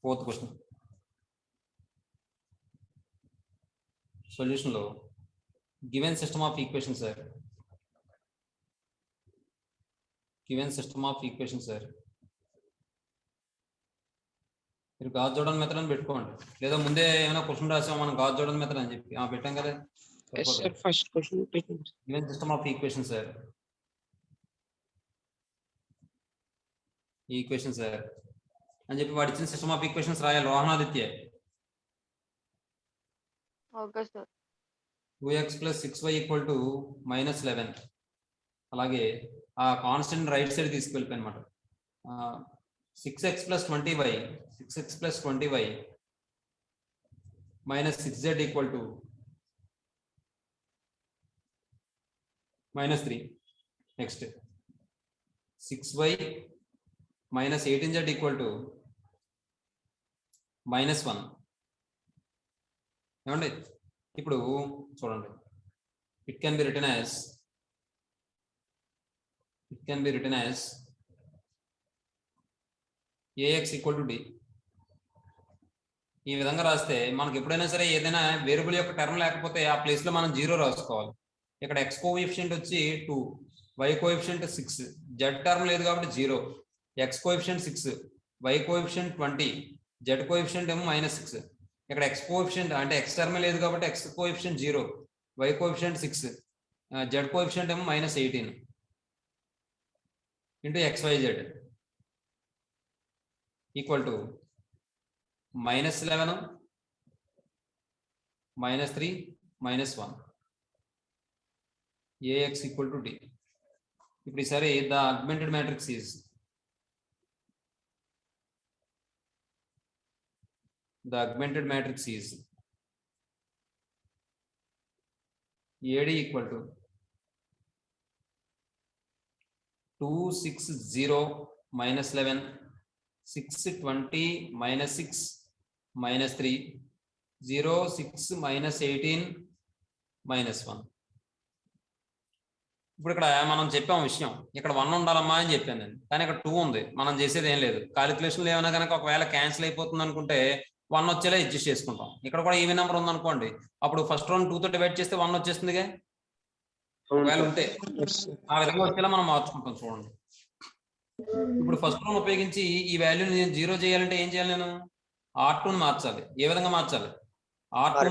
4th question solution లో given system of equation sir, given system of equation sir, మీరు gas Jordan method అని పెట్టుకోండి, లేదా ముందే ఏమైనా క్వశ్చన్ రాసాం మనం గాస్ జోర్డాన్ మెథడ్ అని చెప్పి పెట్టాం కదా. First question given system of equation sir, equation sir అని చెప్పి వాడు ఇచ్చిన సిస్టమ్ ఆఫ్ ఈక్వేషన్స్ రాయాలి రోహనాదిత్య. Okay sir. 2x + 6y = -11. అలాగే ఆ కాన్స్టెంట్ రైట్ సైడ్ తీసుకెళ్ళిపోయి అనమాట. 6x + 20y, 6x + 20y - 6z = -3. Next 6y - 18z = -1. ఏమండి ఇప్పుడు చూడండి, it can be written as ax = d. ఈ విధంగా రాస్తే మనకి ఎప్పుడైనా సరే ఏదైనా వేరియబుల్ యొక్క టర్మ్ లేకపోతే ఆ ప్లేస్ లో మనం 0 రాసుకోవాలి. ఇక్కడ x కోఎఫిషియంట్ వచ్చి 2, y కోఎఫిషియంట్ 6, z టర్మ్ లేదు కాబట్టి 0, x coefficient 6, y coefficient 20, z coefficient ఏమో -6. ఇక్కడ x కోఎఫిషియంట్ అంటే x టర్మ్ లేదు కాబట్టి x coefficient 0, y coefficient 6, z coefficient ఏమో -18 into xyz equal to -11, -3, -1. ax = d. ఇప్పుడు ఈసారి the augmented matrix is AD = 260 - 11, 620 - 6 -3, 0 6 -18 -1. ఇప్పుడు ఇక్కడ మనం చెప్పాం విషయం, ఇక్కడ 1 ఉండాలమ్మా అని చెప్పాను నేను, కానీ ఇక్కడ 2 ఉంది. మనం చేసేది ఏం లేదు, కాలిక్యులేషన్లు ఏమైనా కనుక ఒకవేళ క్యాన్సిల్ అయిపోతుంది అనుకుంటే 1 వచ్చేలా అడ్జస్ట్ చేసుకుంటాం. ఇక్కడ కూడా ఈవెన్ నెంబర్ ఉందనుకోండి, అప్పుడు ఫస్ట్ రౌండ్ 2 తో డివైడ్ చేస్తే 1 వచ్చేస్తుందిగా. ఒకవేళ ఉంటే ఆ విధంగా వచ్చేలా మనం మార్చుకుంటాం. చూడండి, ఇప్పుడు ఫస్ట్ రౌండ్ ఉపయోగించి ఈ వాల్యూని నేను 0 చేయాలంటే ఏం చేయాలి, నేను R2 ని మార్చాలి. ఏ విధంగా మార్చాలి? R2 -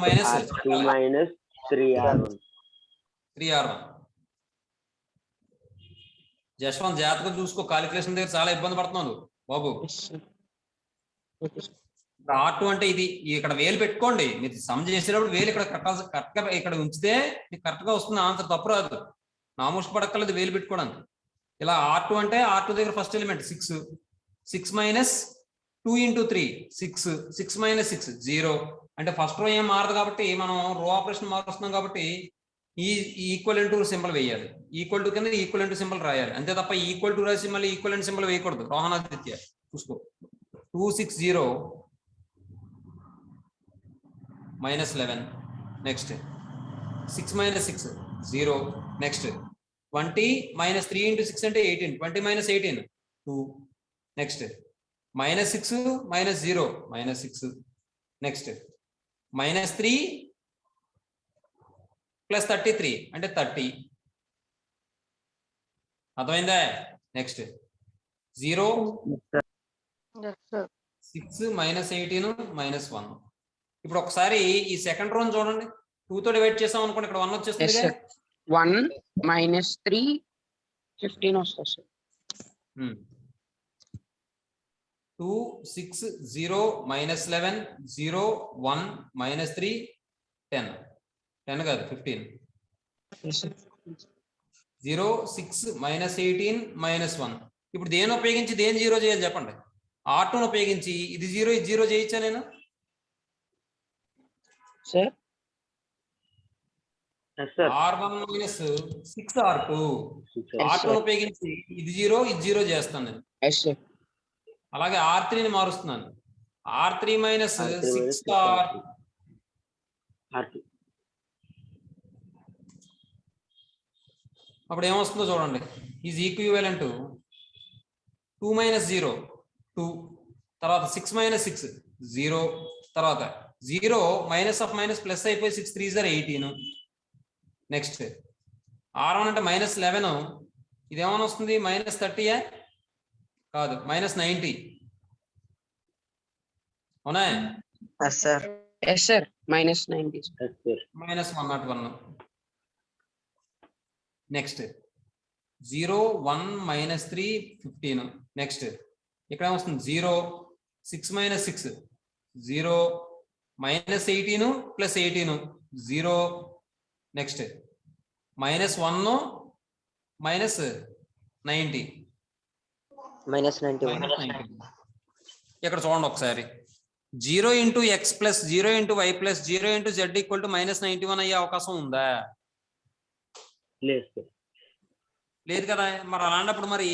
3R1. జస్వంత్ జాగ్రత్తగా చూసుకో, కాలిక్యులేషన్ దగ్గర చాలా ఇబ్బంది పడుతున్నాను బాబు. R2 అంటే ఇది, ఇక్కడ వేలు పెట్టుకోండి. మీరు సమ్ చేసేటప్పుడు వేలు ఇక్కడ కరెక్ట్గా ఇక్కడ ఉంచితే మీకు కరెక్ట్గా వస్తుంది ఆన్సర్, తప్పు రాదు. నామోష్ పడక్కర్లేదు వేలు పెట్టుకోవడానికి. ఇలా R2 అంటే R2 దగ్గర ఫస్ట్ ఎలిమెంట్ 6, 6 - 2 × 3 6, 6 - 6 0. అంటే ఫస్ట్ రో ఏం మారదు కాబట్టి మనం రో ఆపరేషన్ మారుస్తున్నాం కాబట్టి ఈ ఈక్వలెంట్ సింబల్ వేయాలి. ఈక్వల్ టు కింద ఈక్వలెంట్ సింబల్ రాయాలి అంతే తప్ప ఈక్వల్ టు రాసి మళ్ళీ ఈక్వలెంట్ సింబల్ వేయకూడదు. రోహనాదిత్య చూసుకో, 260 - 11, నెక్స్ట్ 6 - 6 0, నెక్స్ట్ 20 - 3 × 6 అంటే 18, 20 - 18 2, నెక్స్ట్ -6 - 0 -6, నెక్స్ట్ -3 + 33 అంటే 30. అర్థమైందా? నెక్స్ట్ 0 6 - 18 -1. ఇప్పుడు ఒకసారి ఈ సెకండ్ రోన్ చూడండి, 2 తో డివైడ్ చేసాం అనుకోండి, ఇక్కడ 1 వచ్చేస్తుంది. 1 - 3 15 వస్తుంది సార్. 2 6 0 -11 0 1 -3 10 కాదు 15. 0 6 - 18 -1. ఇప్పుడు దేని ఉపయోగించి దేని 0 చేయాలి చెప్పండి? R2 ఉపయోగించి ఇది 0 ఇది 0 చేయొచ్చా నేను? సార్ R1 - 6R2 R2 ఉపయోగించి ఇది 0 ఇది 0 చేస్తాను నేను. అలాగే R3 ని మారుస్తున్నాను, R3 - 6R. అప్పుడు ఏమొస్తుందో చూడండి, ఈజ్ ఈక్వివలెంట్ 2 - 0 2, తర్వాత 6 మైనస్ 6 0, తర్వాత 0 మైనస్ ఆఫ్ మైనస్ ప్లస్ అయిపోయి 6 3 జర్ 18. నెక్స్ట్ R1 అంటే -11, ఇదేమన్నా వస్తుంది -30 కాదు -90, అవునా? Yes sir. Yes, sir. -90. -101. Next 0 1 -3 15. Next ఇక్కడ ఏమొస్తుంది 0 6 మైనస్ 6 0 -18 ప్లస్ 18 0. నెక్స్ట్ -1 -90 -91. ఇక్కడ చూడండి ఒకసారి 0 into x plus 0 into y plus 0 into z equal to -91 అయ్యే అవకాశం ఉందా? లేదు కదా. మరి అలాంటప్పుడు మరి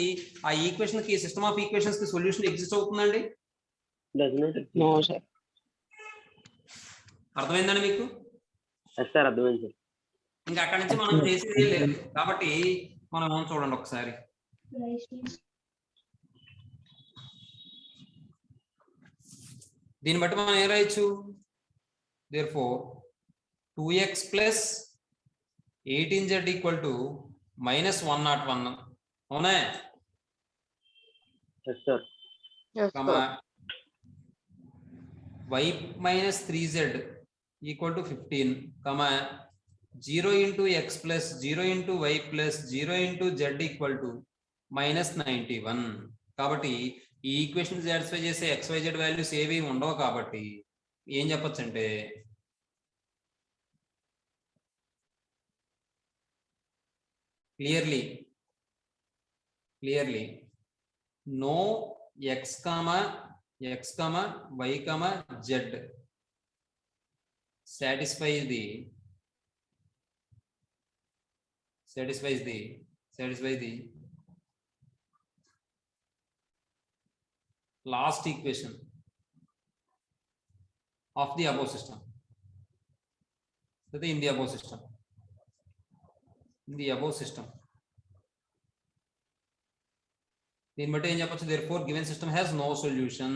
ఆ ఈక్వేషన్ కి సిస్టమ్ ఆఫ్ ఈక్వేషన్స్ కి సొల్యూషన్ ఎగ్జిస్ట్ అవుతుందండి? No, sir. అర్థమైందండి మీకు? సార్ అర్థమైంది సార్. ఇంకా అక్కడి నుంచి మనం చేసేది లేదు కాబట్టి మనం చూడండి ఒకసారి. దీన్ని బట్టి మనం ఏం రాయొచ్చు? therefore 2x plus 18z equal to -101, అవునా? Yes sir. y minus 3z equal to 15, 0 into x plus 0 into y plus 0 into z equal to -91. కాబట్టి ఈ ఈక్వేషన్ సాటిస్ఫై చేసే XYZ వాల్యూస్ ఏవి ఉండవు కాబట్టి ఏం చెప్పొచ్చు అంటే clearly no x, y, z satisfies the last equation of the above system. In the above system. దీన్ని బట్టి ఏం చెప్పొచ్చు? therefore given system has no solution.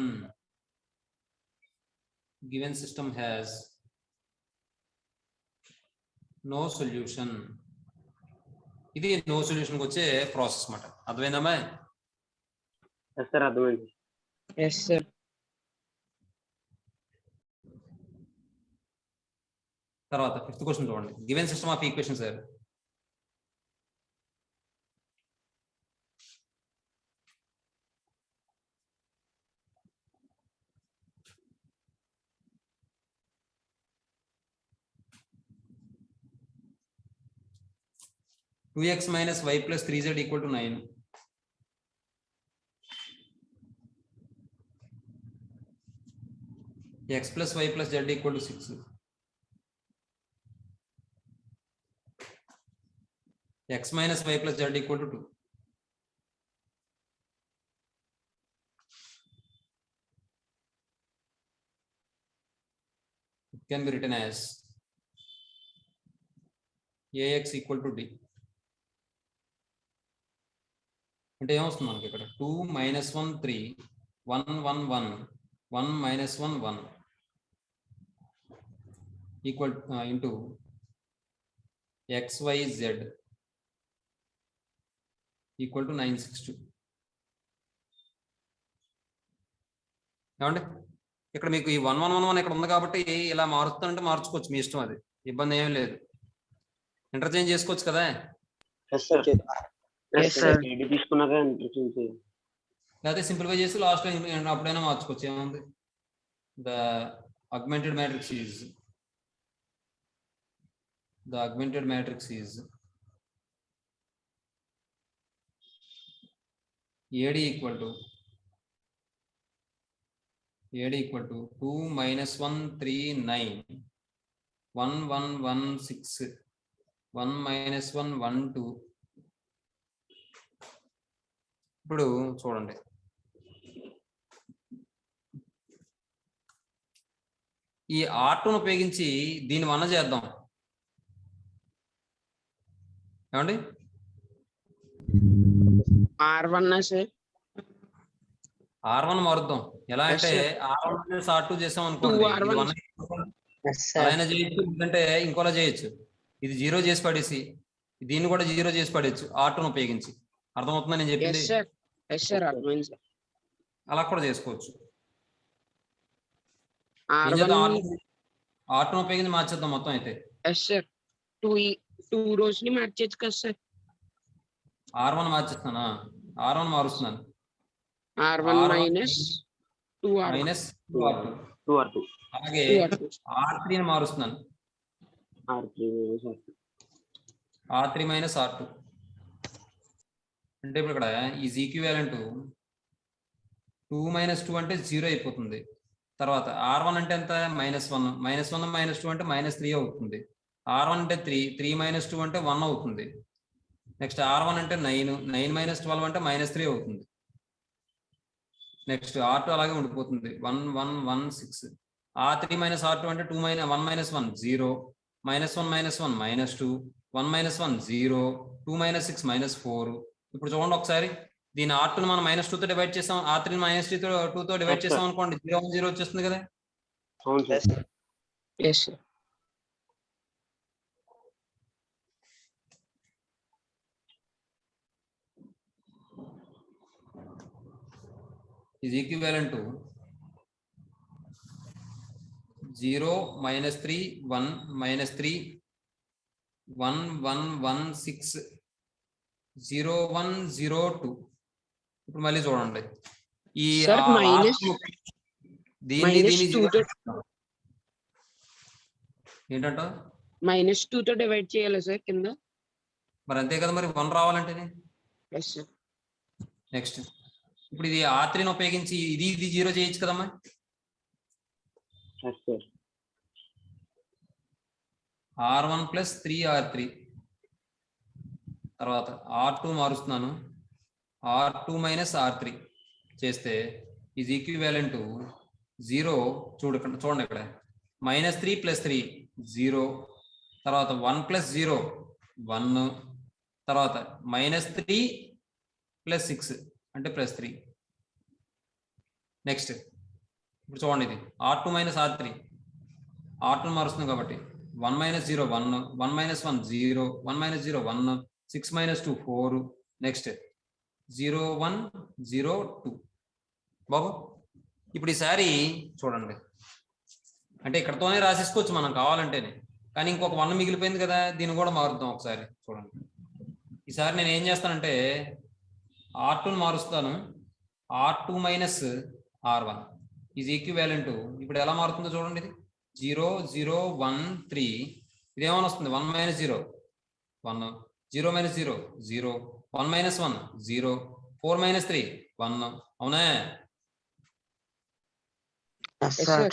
ఇది నో సొల్యూషన్ వచ్చే ప్రాసెస్ అన్నమాట. అర్థమైందమ్మా? ఎస్ సార్ అర్థమైంది. Yes, sir. తర్వాత 5th క్వశ్చన్ చూడండి. Given system of equation sir, two x minus y plus 3z equal to 9. x plus y plus z equal to 6. x minus y plus z equal to 2. It can be written as ax equal to d. అంటే ఏమొస్తుంది మనకి ఇక్కడ 2 minus 1 3 1 1 1 1 minus 1 1 equal into xyz equal to 962. ఏమండి ఇక్కడ మీకు ఈ 1 1 1 1 ఇక్కడ ఉంది కాబట్టి ఇలా మారుతుందంటే మార్చుకోవచ్చు, మీ ఇష్టం, అది ఇబ్బంది ఏమీ లేదు, ఇంటర్చేంజ్ చేసుకోవచ్చు కదా. తీసుకున్నాక లేకపోతే సింప్లిఫై చేసి లాస్ట్ అప్పుడైనా మార్చుకోవచ్చు, ఏముంది. The augmented matrix is AD equal to 2 minus 1 3 9 1 1 1 6 1 minus 1 1 2. ఇప్పుడు చూడండి, ఈ R2ను ఉపయోగించి దీన్ని 1 చేద్దాం. ఏమండి? R1 sir. R1 మారుద్దాం. ఎలా Yes, అంటే sir. R1 మైనస్ R2 చేసాం అనుకోండి, ఇది 2R1. 1 ఎస్ అలా సార్ అయినా చేయొచ్చు, లేదంటే ఇంకోలా చేయొచ్చు. ఇది 0 చేసి పడేసి దీన్ని కూడా 0 చేసి పడేయచ్చు R2ను ఉపయోగించి. అర్థమవుతుందా నేను Yes, చెప్పింది? sir. Yes, sir. అర్థమైంది సార్. అలా కూడా చేసుకోవచ్చు. ఏం R1. చేద్దాం, R2ను ఉపయోగించి మార్చేద్దాం మొత్తం అయితే. Yes, sir. 2 rows ని మార్చేయచ్చు కదా సార్. R1 మార్చేస్తానా? R1 మారుస్తున్నాను. R1 R1 minus 2R1. Minus 2R2. 2R2 అలాగే 2R2. R3ని మారుస్తున్నాను. R3 R3 minus R2 అంటే ఇప్పుడు ఇక్కడ ఈజ్ ఈక్వివాలెంట్ 2 మైనస్ 2 అంటే 0 అయిపోతుంది. తర్వాత R1 అంటే ఎంత? -1 -1 మైనస్ 2 అంటే -3 అవుతుంది. R1 అంటే 3 మైనస్ 2 అంటే 1 అవుతుంది. నెక్స్ట్ R1 అంటే 9 మైనస్ 12 అంటే -3 అవుతుంది. నెక్స్ట్ R2 అలాగే ఉండిపోతుంది 1 1 1 6. R3 మైనస్ R2 అంటే 1 మైనస్ 1 0, -1 మైనస్ 1 -2, 1 మైనస్ 1 0, 2 మైనస్ 6 -4. ఇప్పుడు చూడండి ఒకసారి, దీని R2ని మనం -2 తో డివైడ్ చేసాం, R3ని -2 తో డివైడ్ చేసాం అనుకోండి, 0 1 0 వచ్చేస్తుంది కదా. అవును sir Yes, sir. is equivalent to 0 -3 1 -3 1 1 1 6 0 1 0 2. ఇప్పుడు మళ్ళీ చూడండి, ఈ Sir, minus- దీన్ని minus 2 తో ఏంటంట -2 తో డివైడ్ చేయాలి సార్ కింద. మరి అంతే కదా, మరి 1 రావాలంటే. Yes, sir. నెక్స్ట్ ఇప్పుడు ఇది R3ని ఉపయోగించి ఇది 0 చేయొచ్చు కదమ్మా. Yes sir R1 plus 3R3 తర్వాత R2 మారుస్తున్నాను, R2 మైనస్ R3 చేస్తే ఈజ్ ఈక్వివాలెంట్ టు 0. చూడండి ఇక్కడ -3 + 3 0, తర్వాత 1 + 0 1, తర్వాత -3 + 6 అంటే +3. నెక్స్ట్ ఇప్పుడు చూడండి, ఇది R2 మైనస్ R3, R2 మారుస్తుంది కాబట్టి 1 - 0 1, 1 - 1 0, 1 - 0 1, 6 - 2 4, నెక్స్ట్ 0 1 0 2. బాబు ఇప్పుడు ఈసారి చూడండి, అంటే ఇక్కడతోనే రాసేసుకోవచ్చు మనం కావాలంటేనే, కానీ ఇంకొక 1 మిగిలిపోయింది కదా, దీన్ని కూడా మారుద్దాం ఒకసారి. చూడండి ఈసారి నేను ఏం చేస్తానంటే R2ని మారుస్తాను, R2 minus R1 is equivalent. ఇప్పుడు ఎలా మారుతుందో చూడండి, ఇది 0 0 1 3, ఇదేమని వస్తుంది 1 - 0 1, 0 - 0 0, 1 - 1 0, 4 - 3 1. అవునా? Yes, sir.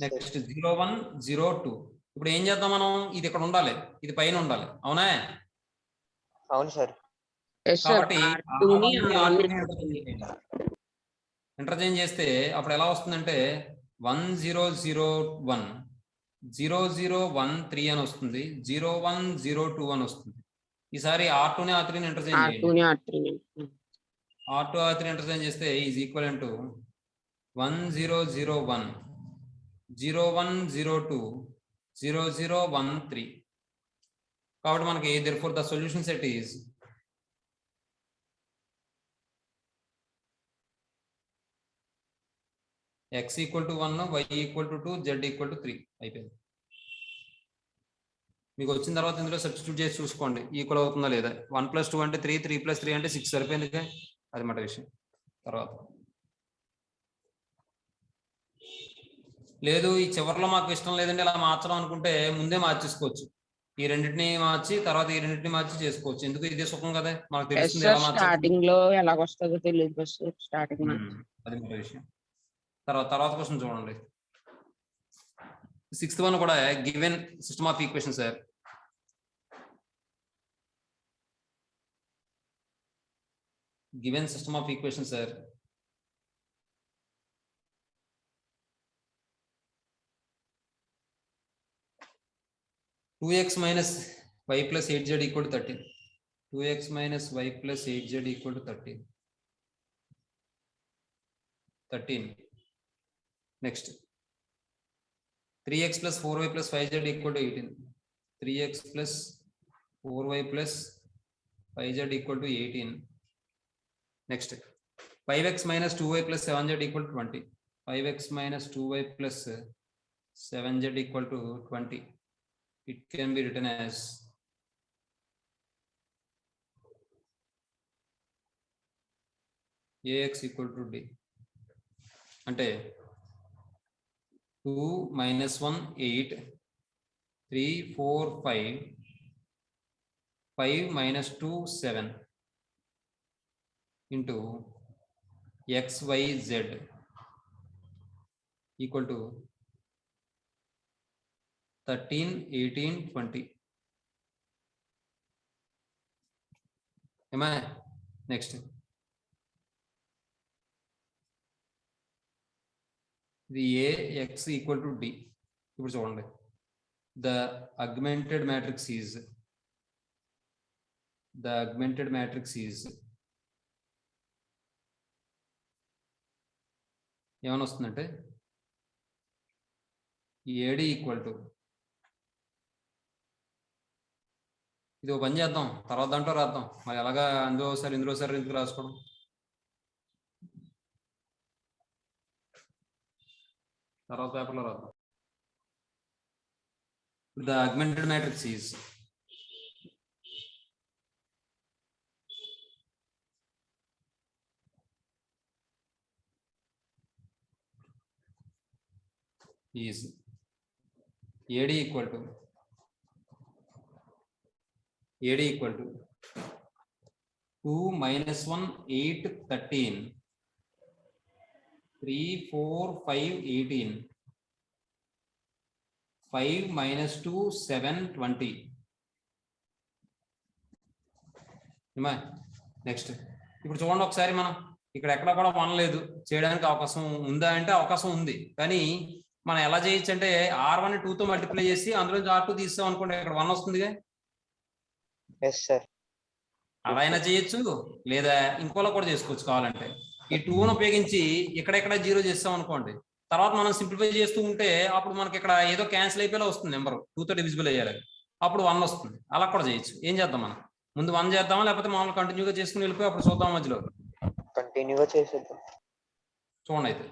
నెక్స్ట్ 0 1 0 2. ఇప్పుడు ఏం చేద్దాం మనం, ఇది ఇక్కడ ఉండాలి, ఇది పైన ఉండాలి. అవునా? అవును సార్ Yes, sir. కాబట్టి R2 ని R1 ఇంటర్చేంజ్ చేస్తే అప్పుడు ఎలా వస్తుందంటే 1 0 0 1 0 0 1 3 అని వస్తుంది, 0 1 0 2 అని వస్తుంది. ఈసారి R2ని R3ని ఇంటర్చేంజ్ R2 చేయండి. ని R3 ని. R2 R3 ఇంటర్చేంజ్ చేస్తే ఈజ్ ఈక్వల్ టు 1 0 0 1 0 1 0 2 0 0 1 3. కాబట్టి మనకి therefore the solution set is x equal to 1, y equal to 2, z equal to 3 అయిపోయింది. మీకు వచ్చిన తర్వాత ఇందులో సబ్స్టిట్యూట్ చేసి చూసుకోండి ఈక్వల్ అవుతుందా లేదా. 1 + 2 అంటే 3, 3 + 3 అంటే 6 సరిపోయింది, అది మాట విషయం. తర్వాత లేదు ఈ చివరిలో మాకు ఇష్టం లేదండి ఇలా మార్చడం అనుకుంటే ముందే మార్చేసుకోవచ్చు, ఈ రెండింటిని మార్చి తర్వాత ఈ రెండింటిని మార్చి చేసుకోవచ్చు. ఎందుకు, ఇదే సుఖం కదా, మనకు Yes, తెలుస్తుంది sir. ఎలా మార్చాలి. స్టార్టింగ్ లో ఎలాగొస్తుందో తెలియదు సార్ స్టార్టింగ్. అది మాట విషయం. తర్వాత క్వశ్చన్ చూడండి, 6th one కూడా given system of equation sir. Given system of equation sir. (2x - y + 8z = 13). 2x - y + 8z = 13. 13. Next 3x plus 4y plus 5z equal to 18. 3x plus 4y plus 5z equal to 18. Next 5x minus 2y plus 7z equal to 20. 5x minus 2y plus 7z equal to 20. It can be written as ax equal to d. అంటే 2 minus 1 8 3 4 5 5 minus 2 7 into x y z equal to 13 18 20. Am I? Next the ax equal to d. ఇప్పుడు చూడండి, the augmented matrix is ఏమని వస్తుందంటే AD equal to, ఇది ఒక పని చేద్దాం, తర్వాత దాంట్లో రాద్దాం, మరి ఎలాగా అందులో ఒకసారి ఇందులో ఒకసారి ఎందుకు రాసుకోవడం. తర్వాత పేపర్లో రాద్దాం. The augmented matrix is AD equal to 2 minus 1 8 13 3 4 5 18 5 minus 2 7 20. Next ఇప్పుడు చూడండి ఒకసారి, మనం ఇక్కడ ఎక్కడ కూడా 1 లేదు, చేయడానికి అవకాశం ఉందా అంటే అవకాశం ఉంది, కానీ మనం ఎలా చేయొచ్చు అంటే R1 ని 2 తో మల్టిప్లై చేసి అందులో R2 తీస్తాం అనుకోండి, ఇక్కడ 1 వస్తుందిగా. అలా అయినా చేయొచ్చు, లేదా ఇంకోలా కూడా చేసుకోవచ్చు. కావాలంటే ఈ 2ను ఉపయోగించి ఇక్కడెక్కడ 0 చేస్తాం అనుకోండి, తర్వాత మనం సింప్లిఫై చేస్తూ ఉంటే అప్పుడు మనకి ఇక్కడ ఏదో క్యాన్సిల్ అయిపోయేలా వస్తుంది, నెంబర్ 2 తో డివిజిబుల్ అయ్యాలి, అప్పుడు 1 వస్తుంది. అలా కూడా చేయొచ్చు. ఏం చేద్దాం, మనం ముందు 1 చేద్దామా, లేకపోతే మామూలు కంటిన్యూగా చేసుకుని వెళ్ళిపోయి అప్పుడు చూద్దాం మధ్యలో. కంటిన్యూగా చేసేద్దాం. చూడండి, అయితే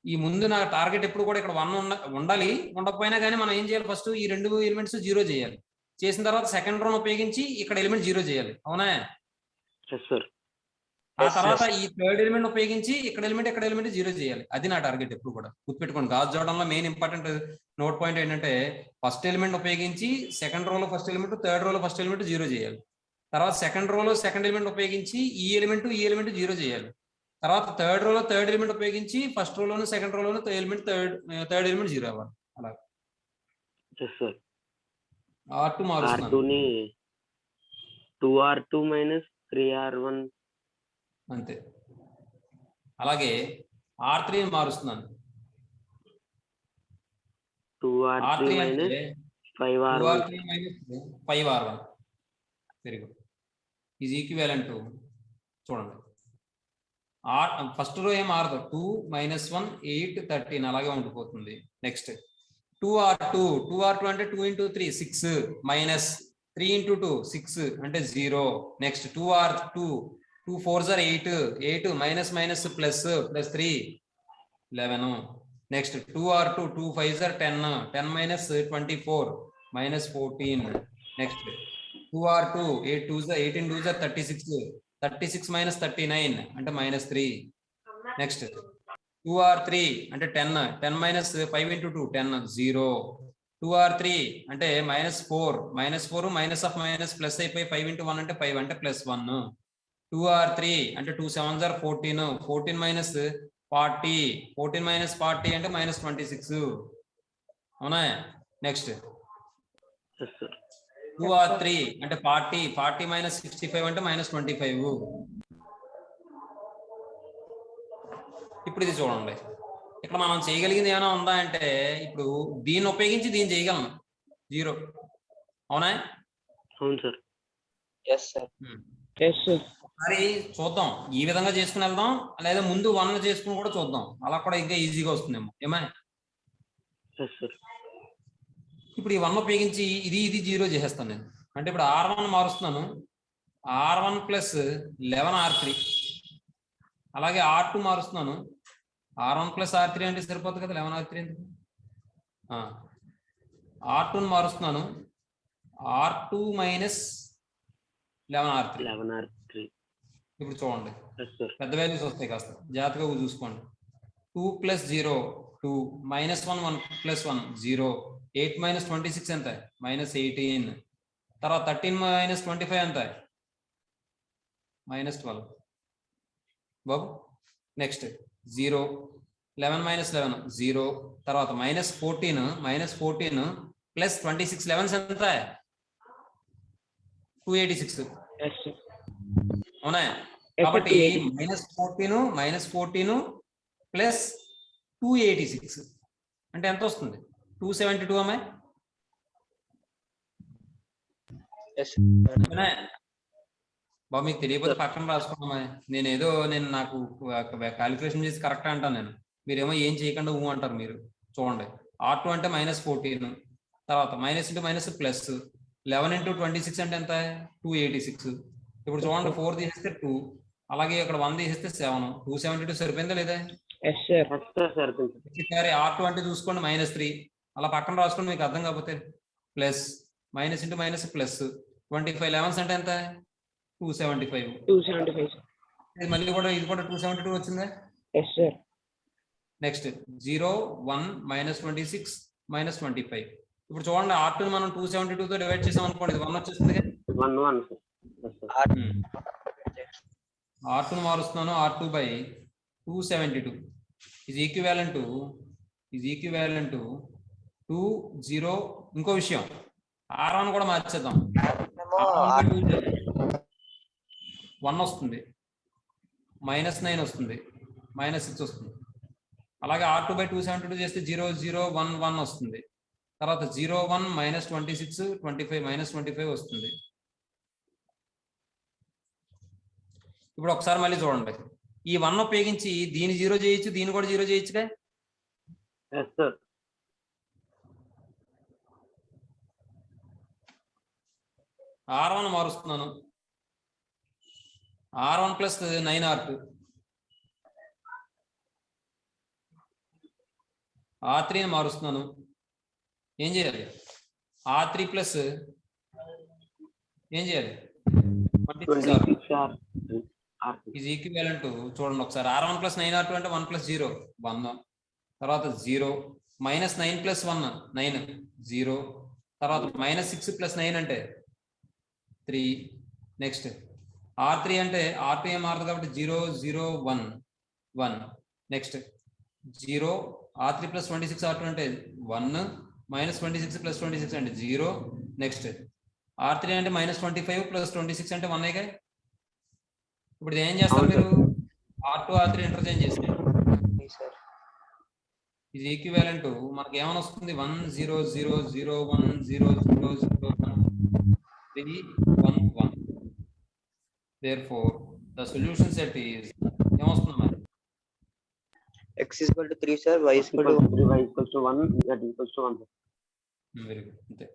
ఈ ముందు నా టార్గెట్ ఎప్పుడు కూడా ఇక్కడ 1 ఉండాలి, ఉండకపోయినా కానీ మనం ఏం చేయాలి, ఫస్ట్ ఈ 2 ఎలిమెంట్స్ 0 చేయాలి. చేసిన తర్వాత సెకండ్ రోను ఉపయోగించి ఇక్కడ ఎలిమెంట్ 0 చేయాలి. అవునా? ఆ తర్వాత ఈ థర్డ్ ఎలిమెంట్ ఉపయోగించి ఇక్కడ ఎలిమెంట్ 0 చేయాలి. అది నా టార్గెట్ ఎప్పుడు కూడా. గుర్తుపెట్టుకోండి, గాస్ జార్డాన్లో మెయిన్ ఇంపార్టెంట్ నోట్ పాయింట్ ఏంటంటే ఫస్ట్ ఎలిమెంట్ ఉపయోగించి సెకండ్ రోలో ఫస్ట్ ఎలిమెంట్, థర్డ్ రోలో ఫస్ట్ ఎలిమెంట్ 0 చేయాలి. తర్వాత సెకండ్ రోలో సెకండ్ ఎలిమెంట్ ఉపయోగించి ఈ ఎలిమెంట్ 0 చేయాలి. తర్వాత థర్డ్ రోలో థర్డ్ ఎలిమెంట్ ఉపయోగించి ఫస్ట్ రోలోను సెకండ్ రోలోను థర్డ్ ఎలిమెంట్ 0 అవ్వాలి. అలా R2 మారుస్తున్నాను. R2ని 2R2 మైనస్ 3R1 అంతే. అలాగే R3 మారుస్తున్నాను. 2R3 minus 5R1 very good is equivalent to, చూడండి ఫస్ట్ రో ఏం మారదు, 2 minus 1 8 13 అలాగే ఉండిపోతుంది. నెక్స్ట్ 2R2 అంటే 2 into 3 6 మైనస్ 3 into 2 6 అంటే 0. Next 2R2 2 4s are 8 minus plus 3 11. Next 2R2 2 5s are 10 minus 24 minus 14. Next 2R2 8 2s are 18 2s are 36 minus 39 అంటే minus 3. Next 2R3 అంటే 10 minus 5 into 2 10 0. 2R3 అంటే minus 4 minus of minus plus అయిపోయి 5 into 1 అంటే 5 అంటే plus 1. 2R3 అంటే 2 7s are 14 minus 40 minus 40 అంటే minus 26. అవునా? Next 2R3 అంటే 40 మైనస్ 65 అంటే మైనస్ 25. ఇప్పుడు ఇది చూడండి, ఇక్కడ మనం చేయగలిగింది ఏమైనా ఉందా అంటే ఇప్పుడు దీన్ని ఉపయోగించి దీన్ని చేయగలను 0. అవునా? అవును సార్. Yes sir. మరి చూద్దాం, ఈ విధంగా చేసుకుని వెళ్దాం, లేదా ముందు 1 చేసుకుని కూడా చూద్దాం, అలా కూడా ఇంకా ఈజీగా వస్తుందేమో ఏమా. Yes sir. ఇప్పుడు ఈ 1 ఉపయోగించి ఇది 0 చేసేస్తాను నేను. అంటే ఇప్పుడు R1 మారుస్తున్నాను, R1 ప్లస్ 11R3. అలాగే R2 మారుస్తున్నాను, R1 ప్లస్ R3 అంటే సరిపోతుంది కదా, 11R3 ఎందుకు. R2 మారుస్తున్నాను, R2 minus 11R3. 11R3. ఇప్పుడు చూడండి ఎస్ సార్. పెద్ద వాల్యూస్ వస్తాయి, కాస్త జాగ్రత్తగా చూసుకోండి. 2 ప్లస్ 0 2, మైనస్ 1 1 ప్లస్ 1 0, 8 మైనస్ 26 ఎంత, మైనస్ 18. తర్వాత 13 మైనస్ 25 ఎంత, మైనస్ 12 బాబు. నెక్స్ట్ 0, 11 మైనస్ 11 0, తర్వాత మైనస్ 14 ప్లస్ 26 11 ఎంత, 286. Yes sir. అవునా. కాబట్టి మైనస్ 14 ప్లస్ 286 అంటే ఎంత వస్తుంది, 272 అమ్మాయి. బాబు మీకు తెలియకపోతే పక్కన రాసుకున్నామా, నేను నాకు క్యాలిక్యులేషన్ చేసి కరెక్ట్ అంటాను నేను, మీరేమో ఏం చేయకుండా అంటారు మీరు. చూడండి R2 అంటే మైనస్ 14, తర్వాత minus into minus plus 11 into 26 అంటే ఎంత, 286. ఇప్పుడు చూడండి 4 తీసేస్తే 2, అలాగే ఇక్కడ 1 తీసేస్తే 7, 272 సరిపోయిందా లేదా. Yes sir. ఈసారి R2 అంటే చూసుకోండి -3, అలా పక్కన రాసుకోండి మీకు అర్థం కాకపోతే. Plus minus into minus plus 25 11 అంటే ఎంత, 275. మళ్ళీ కూడా ఇది కూడా 272 వచ్చిందా. Yes sir. Next 0 1 minus 26 minus 25. ఇప్పుడు చూడండి R2 మనం 272 తో డివైడ్ చేసాం అనుకోండి, ఇది 1 వచ్చేస్తుంది. R2 మారుస్తున్నాను, R2 by 272 is equivalent to 20. ఇంకో విషయం R1 కూడా మార్చేద్దాం, 1 వస్తుంది, -9 వస్తుంది, -6 వస్తుంది. అలాగే R2 బై 272 చేస్తే 0 0 1 1 వస్తుంది, తర్వాత 0 1 మైనస్ 26 25 మైనస్ 25 వస్తుంది. ఇప్పుడు ఒకసారి మళ్ళీ చూడండి, ఈ 1 ఉపయోగించి దీని 0 చేయొచ్చు, దీని కూడా 0 చేయొచ్చుగా. R1 మారుస్తున్నాను, R1 ప్లస్ 9R2, R3 మారుస్తున్నాను, ఏం చేయాలి, R3 ప్లస్ ఏం చేయాలి, 26 is equivalent to, చూడండి ఒకసారి R1 ప్లస్ 9R2 అంటే 1 ప్లస్ 0 1, తర్వాత 0 మైనస్ 9 ప్లస్ 1 9 0, తర్వాత -6 ప్లస్ 9 అంటే 3. నెక్స్ట్ R3 అంటే R2 ఏం మారుతుంది కాబట్టి 0 0 1 1. నెక్స్ట్ 0 R3 ప్లస్ 26 R2 అంటే 1, మైనస్ 26 ప్లస్ 26 అంటే 0. నెక్స్ట్ R3 అంటే -25 ప్లస్ 26 అంటే 1. ఇప్పుడు ఏం చేస్తారు మీరు, R2 R3 ఇంటర్చేంజ్ చేస్తే ఇది ఈక్వివాలెంట్ మనకి ఏమైనా వస్తుంది, 1 0 0 0 1 0 0 0 1 3 1 1. Therefore the solution set is ఏమొస్తుంది మరి, x is equal to 3 sir, y is equal to 3, y is equal to 1, z is equal to 1. Very good. అంతే.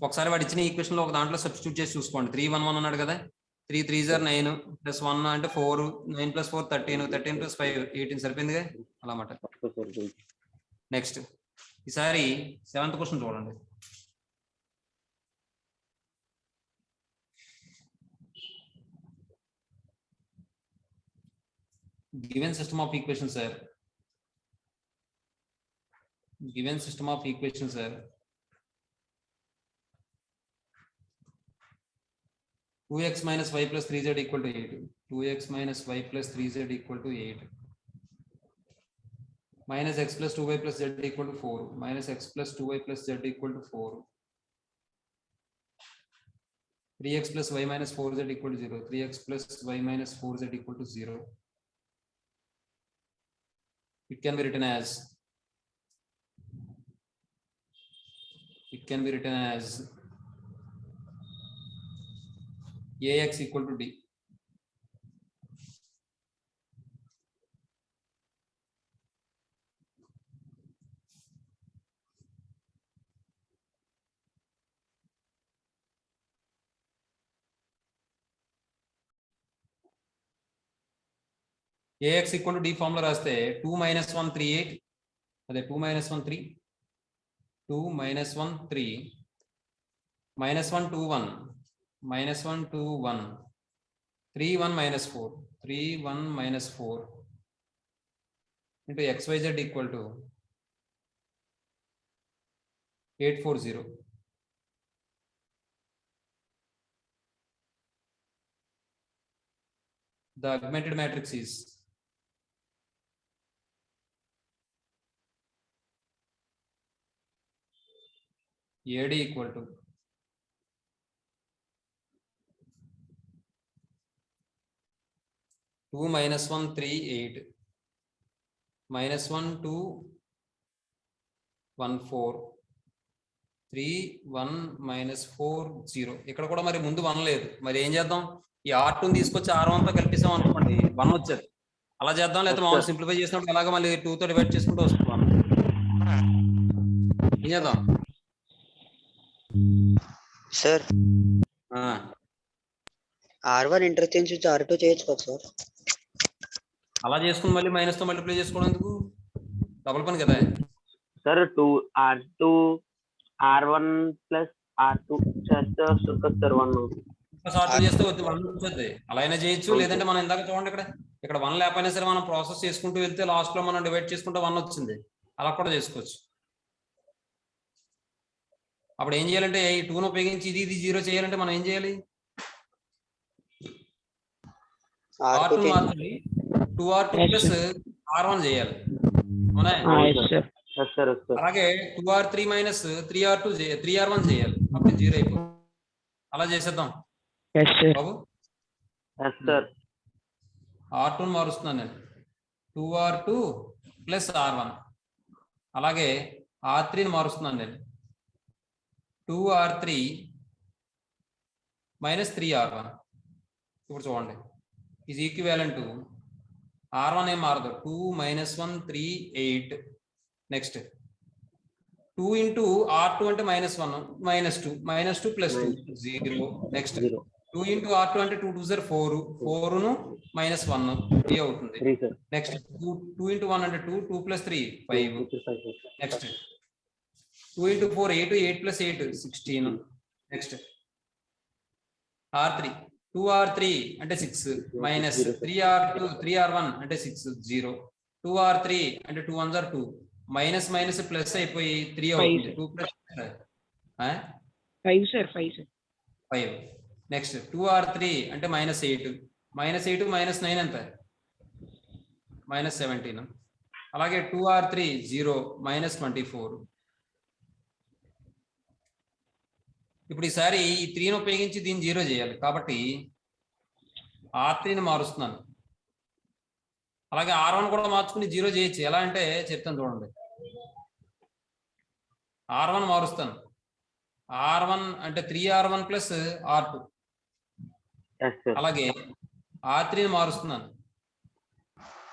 ఒకసారి వాడు ఇచ్చిన ఈక్వేషన్ లో ఒక దాంట్లో సబ్స్టిట్యూట్ చేసి చూసుకోండి. 3 1 1 అన్నాడు కదా, 3 3 9 ప్లస్ 1 అంటే 4, 9 ప్లస్ 4 13, 13 ప్లస్ 5 18 సరిపోయిందిగా అలా మాట. నెక్స్ట్ ఈసారి 7th క్వశ్చన్ చూడండి. Given system of equations sir, 2x minus y plus 3z equal to 8, 2x minus y plus 3z equal to 8, minus x plus 2y plus z equal to 4, minus x plus 2y plus z equal to 4, 3x plus y minus 4z equal to 0, 3x plus y minus 4z equal to 0. It can be written as AX equal to D. AX equal to D formula రాస్తే 2 - 1 3 8 అదే 2 - 1 3 2 - 1 3 -1 2 1 -1 2 1 3 1 -4 3 1 -4 into XYZ equal to 840. The augmented matrix is AD equal to 2 - 1 3 8 -1 2 1 4 3 1 -4 0. ఇక్కడ కూడా మరి ముందు 1 లేదు. మరి ఏం చేద్దాం? ఈ R2 తీసుకొచ్చి R1 తో కలిపిస్తాం అనుకోండి 1 వచ్చేది. అలా చేద్దాం, లేకపోతే మామూలు సింప్లిఫై చేసినప్పుడు అలాగా మళ్ళీ 2 తో డివైడ్ చేసుకుంటూ వస్తాం. ఏం చేద్దాం సార్? R1 ఇంటర్చేంజ్ R2 చేయొచ్చు కదా సార్? అలా చేసుకుని మళ్ళీ మైనస్ తో మల్టిప్లై చేసుకోవడం ఎందుకు? డబుల్ పని కదా sir. 2 R2 R1 plus R2 చేస్తే వస్తుంది కదా సార్ 1. R2 చేస్తే 1 వచ్చేది. అలా అయినా చేయొచ్చు, లేదంటే మనం ఇందాక చూడండి ఇక్కడ 1 లేకపోయినా సరే మనం ప్రాసెస్ చేసుకుంటూ వెళ్తే లాస్ట్ లో మనం డివైడ్ చేసుకుంటే 1 వచ్చింది. అలా కూడా చేసుకోవచ్చు. అప్పుడు ఏం చేయాలంటే ఈ 2ను ఉపయోగించి ఇది 0 చేయాలంటే మనం ఏం చేయాలి? R2 మార్చాలి, 2R2 ప్లస్ R1 చేయాలి. అలాగే 2R3 మైనస్ 3R2 3R1 చేయాలి. అప్పుడు 0 అయిపోతుంది. అలా చేసేద్దాం బాబు. R2 మారుస్తున్నాను నేను, 2R2 ప్లస్ R1. అలాగే R3ని మారుస్తున్నాను నేను, 2R3 మైనస్ 3R1. ఇప్పుడు చూడండి, ఈజ్ ఈక్వివాలెంట్ టు R1 ఏం మారదు, 2 - 1 3 8. నెక్స్ట్ 2 ఇంటూ R2 అంటే -1 -2 -2 ప్లస్ 2 0. నెక్స్ట్ 2 ఇంటూ R2 అంటే 2 2 4 4ను -1 3 అవుతుంది. నెక్స్ట్ 2 ఇంటూ 1 అంటే 2 2 plus 3 5. Next 2 into 4 8 8 plus 8 16. Next R3 2R3 అంటే 6 మైనస్ 3R2 3R1 అంటే 6 0. 2R3 అంటే 2 1 2 మైనస్ మైనస్ ప్లస్ అయిపోయి 3 అవుతుంది. 2 ప్లస్ 5 సార్ 5. నెక్స్ట్ 2R3 అంటే -8 -8 -9 ఎంత? -17. అలాగే 2R3 0 -24. ఇప్పుడు ఈసారి ఈ 3ని ఉపయోగించి దీన్ని 0 చేయాలి కాబట్టి R3ని మారుస్తున్నాను. అలాగే R1 కూడా మార్చుకుని 0 చేయొచ్చు. ఎలా అంటే చెప్తాను చూడండి. R1 మారుస్తాను, R1 అంటే 3R1 ప్లస్ R2. అలాగే R3ని మారుస్తున్నాను,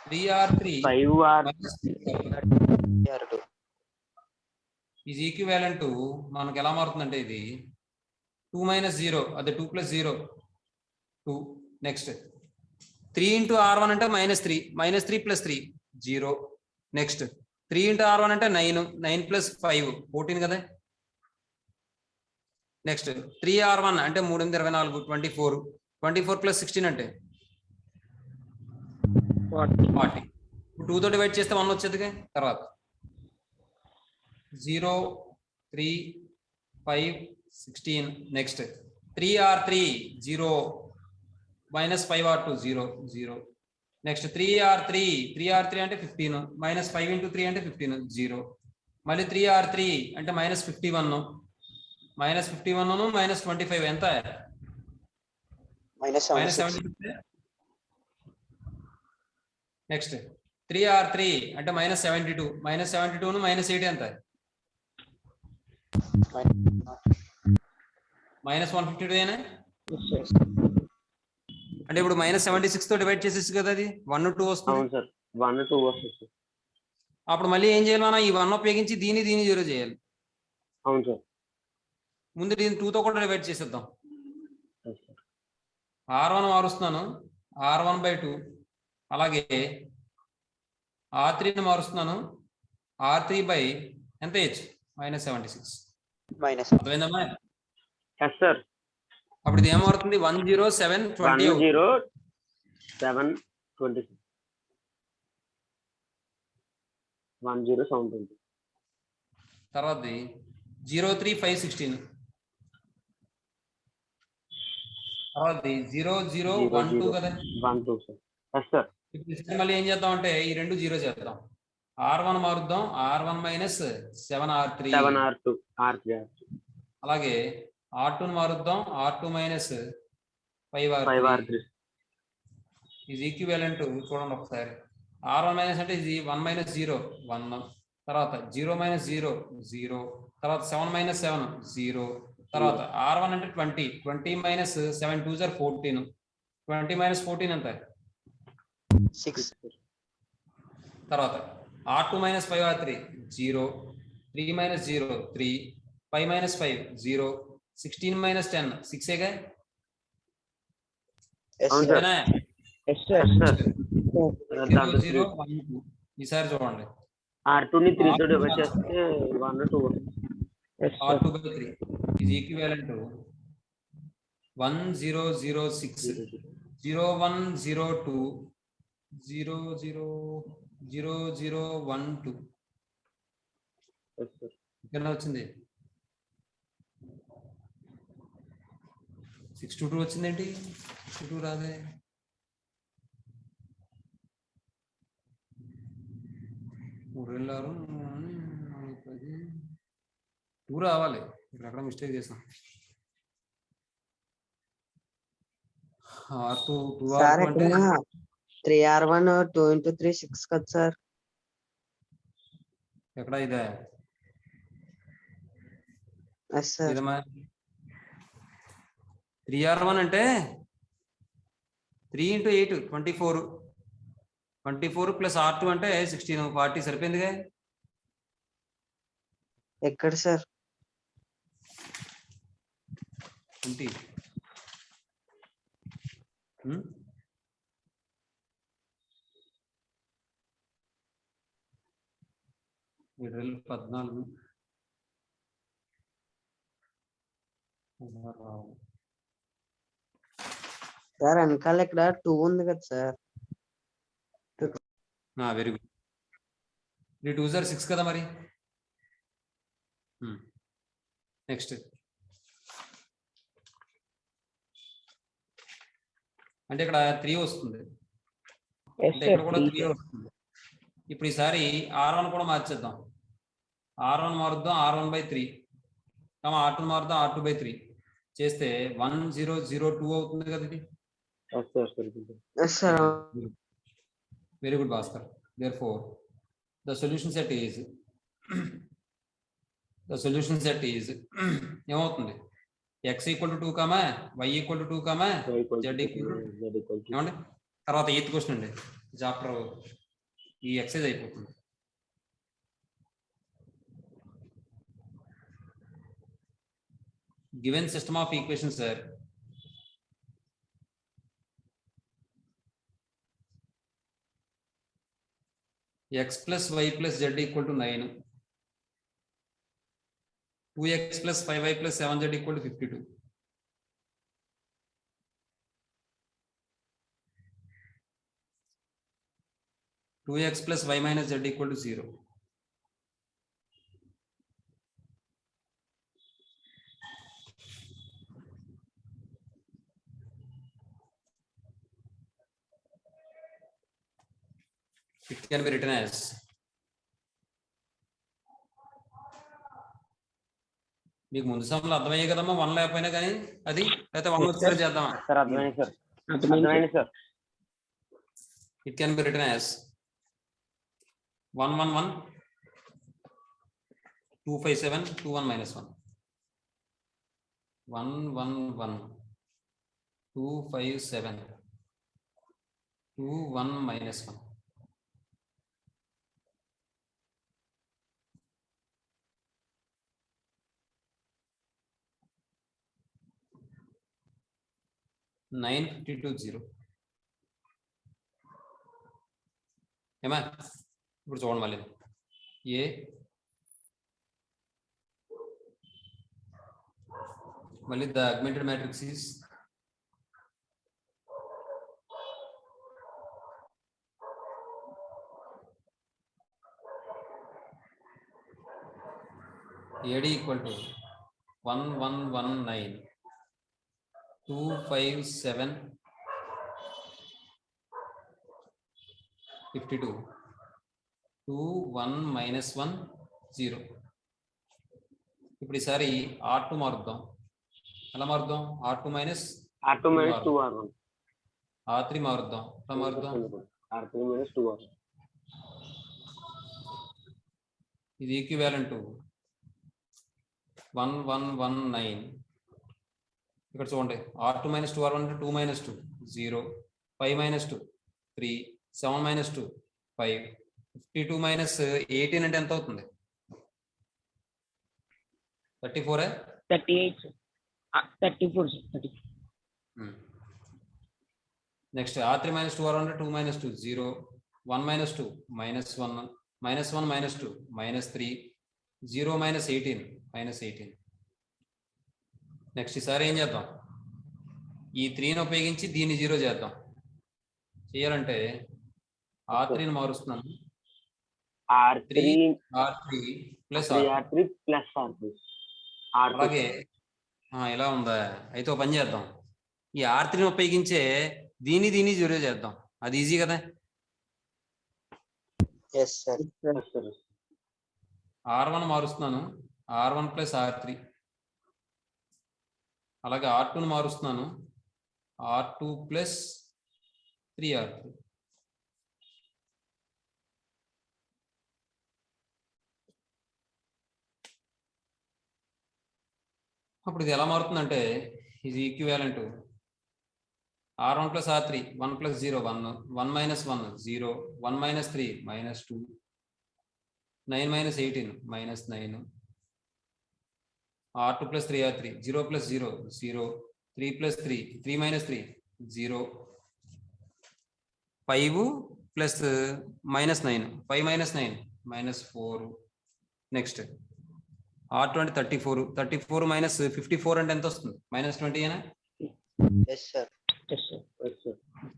3R3 ఈజ్ ఈక్వివాలెంట్ టు మనకి ఎలా మారుతుందంటే ఇది 2 - 0 అదే 2 + 0 2. నెక్స్ట్ 3 ఇంటూ R1 అంటే -3 -3 + 3 0. నెక్స్ట్ 3 ఇంటూ R1 అంటే 9 9 + 5 14 కదా. నెక్స్ట్ 3R1 అంటే 3 8 24 24 24 + 16 అంటే 40. 2 తో డివైడ్ చేస్తే 1 వచ్చేది. తర్వాత 0 3 5 16. Next 3R3 0 -5R2 0 0. Next 3R3 అంటే 15 -5 × 3 అంటే 15 0. మళ్ళీ 3R3 అంటే -51 -25 ఎంత? -72. నెక్స్ట్ 3R3 అంటే -72 -72 -8 ఎంత? -152 అయినా అంటే ఇప్పుడు -76 తో డివైడ్ చేసేసి కదా అది 1 2 వస్తుంది. అవును సార్ 1 2 వస్తుంది సార్. అప్పుడు మళ్ళీ ఏం చేయాలి మనం? ఈ 1 ఉపయోగించి దీన్ని 0 చేయాలి. అవును సార్. ముందు దీన్ని 2 తో కూడా డివైడ్ చేసేద్దాం. R1 మారుస్తున్నాను, R1/2. అలాగే R3ని మారుస్తున్నాను, R3 ఎంత ఇచ్చు -76. అర్థమైందమ్మా? Yes sir. అప్పుడు ఇది ఏమవుతుంది? 10720 10720. 10720. తర్వాత 03516. తర్వాత 0012 కదా. 12 సార్. Yes sir. ఇప్పుడు మళ్ళీ ఏం చేద్దాం అంటే ఈ రెండు 0 చేద్దాం. R1 మారుద్దాం, R1 - 7R3. 7R2 R3. అలాగే R2ని మారుద్దాం, R2 - 5R3 ఈజ్ ఈక్వివాలెంట్. చూడండి ఒకసారి. R1 - అంటే ఇది 1 - 0 1, తర్వాత 0 - 0 0, తర్వాత 7 - 7 0, తర్వాత R1 అంటే 20 20 - 7 2 are 14. 20 - 14 ఎంత? 6. తర్వాత R2 - 5R3 0, 3 - 0 3, 5 - 5 0, 16 - 10 6 అవును సార్. Yes sir. 0 0 1 2. ఈసారి చూడండి. R2 ని 3 తో డివైడ్ చేస్తే 1 2 వస్తుంది. R2/3 is equivalent to 1006 0102 000012. Yes sir. ఇక్కడ వచ్చింది 622 వచ్చిందేంటి? 622 రాదే. మూడేళ్ళారు 2 రావాలి. ఇక్కడ అక్కడ మిస్టేక్ చేసాం. R2 సార్ 2R2 అంటే 3R1 2 × 3 6 కదా సార్. ఎక్కడ ఇదే? Yes sir. ఇదమ్మా 3R1 అంటే 3 × 8 24. 24 + R2 అంటే 16 40 సరిపోయిందిగా. ఎక్కడ సార్? 20. April 14. సార్ వెనకాల ఇక్కడ 2 ఉంది కదా sir. Very good. 3 2s are 6 కదా మరి. నెక్స్ట్ అంటే ఇక్కడ 3 వస్తుంది, అంటే ఇక్కడ కూడా 3 వస్తుంది. ఇప్పుడు ఈసారి R1 కూడా మార్చేద్దాం. R1 మారుద్దాం, R1/3, R2 మారుద్దాం, R2/3 చేస్తే 1002 అవుతుంది కదా ఇది. Yes sir. Very good Bhaskar. Therefore the solution set is ఏమవుతుంది? x = 2, y = 2, z ఏమండి? తర్వాత 8th క్వశ్చన్ అండి. చాప్టర్ ఈ ఎక్సైజ్ అయిపోతుంది. Given system of equations sir, x + y + z = 9, 2x + 5y + 7z = 52. (2x + y - z = 0). It can be written as మీకు ముందు సమయంలో అర్థమయ్యే కదమ్మా 1 లేకపోయినా కానీ అది, లేకపోతే 1 వచ్చేలా చేద్దామా? సార్ అర్థమైంది సార్. అర్థమైంది sir. It can be written as 1 1 1 2 5 7 2 1 - 1 1 1 1 2 5 7 2 1 minus 1. Nine 52 0. ఏమా ఇప్పుడు చూడండి మళ్ళీ ఏ మళ్ళీ the augmented matrix is AD equal to 1119 257 52 2 1 minus 1 0. ఇప్పుడు ఈసారి R2 మారుద్దాం. ఎలా మారుద్దాం? R2 minus R2 minus 2R1. R3 మారుద్దాం. ఎలా మారుద్దాం? R3 minus 2R1. ఇది ఈక్వివాలెంట్ టు 1119. ఇక్కడ చూడండి R2 minus 2R1 అంటే 2 minus 2 0 5 minus 2 3 7 minus 2 5 52 minus 18 అంటే ఎంత అవుతుంది? 34. 38 34 30. నెక్స్ట్ R3 minus 2R1 అంటే 2 minus 2 0 1 minus 2 minus 1 minus 1 minus 2 minus 3 0 minus 18 minus 18. Next ఈసారి ఏం చేద్దాం? ఈ 3ని ఉపయోగించి దీన్ని 0 చేద్దాం. చేయాలంటే R3ని మారుస్తున్నాను. R3 plus R3 plus R3. అలాగే ఇలా ఉందా? అయితే ఒక పని చేద్దాం, ఈ R3ని ఉపయోగించే దీన్ని 0 చేద్దాం. అది ఈజీ కదా. Yes sir. R1 మారుస్తున్నాను, R1 ప్లస్ R3. అలాగే R2ని మారుస్తున్నాను, R2 ప్లస్ 3R3. అప్పుడు ఇది ఎలా మారుతుందంటే ఇది equivalent R1 plus R3 1 plus 0 1 1 minus 1 0 1 minus 3 minus 2 9 minus 18 minus 9 R2 plus 3R3 0 plus 0 0 3 plus 3 3 minus 3 0 5 plus minus 9 5 minus 9 minus 4. Next R2 అంటే 34 minus 54 అంటే ఎంత వస్తుంది? మైనస్ 20 ఏనా? Yes sir.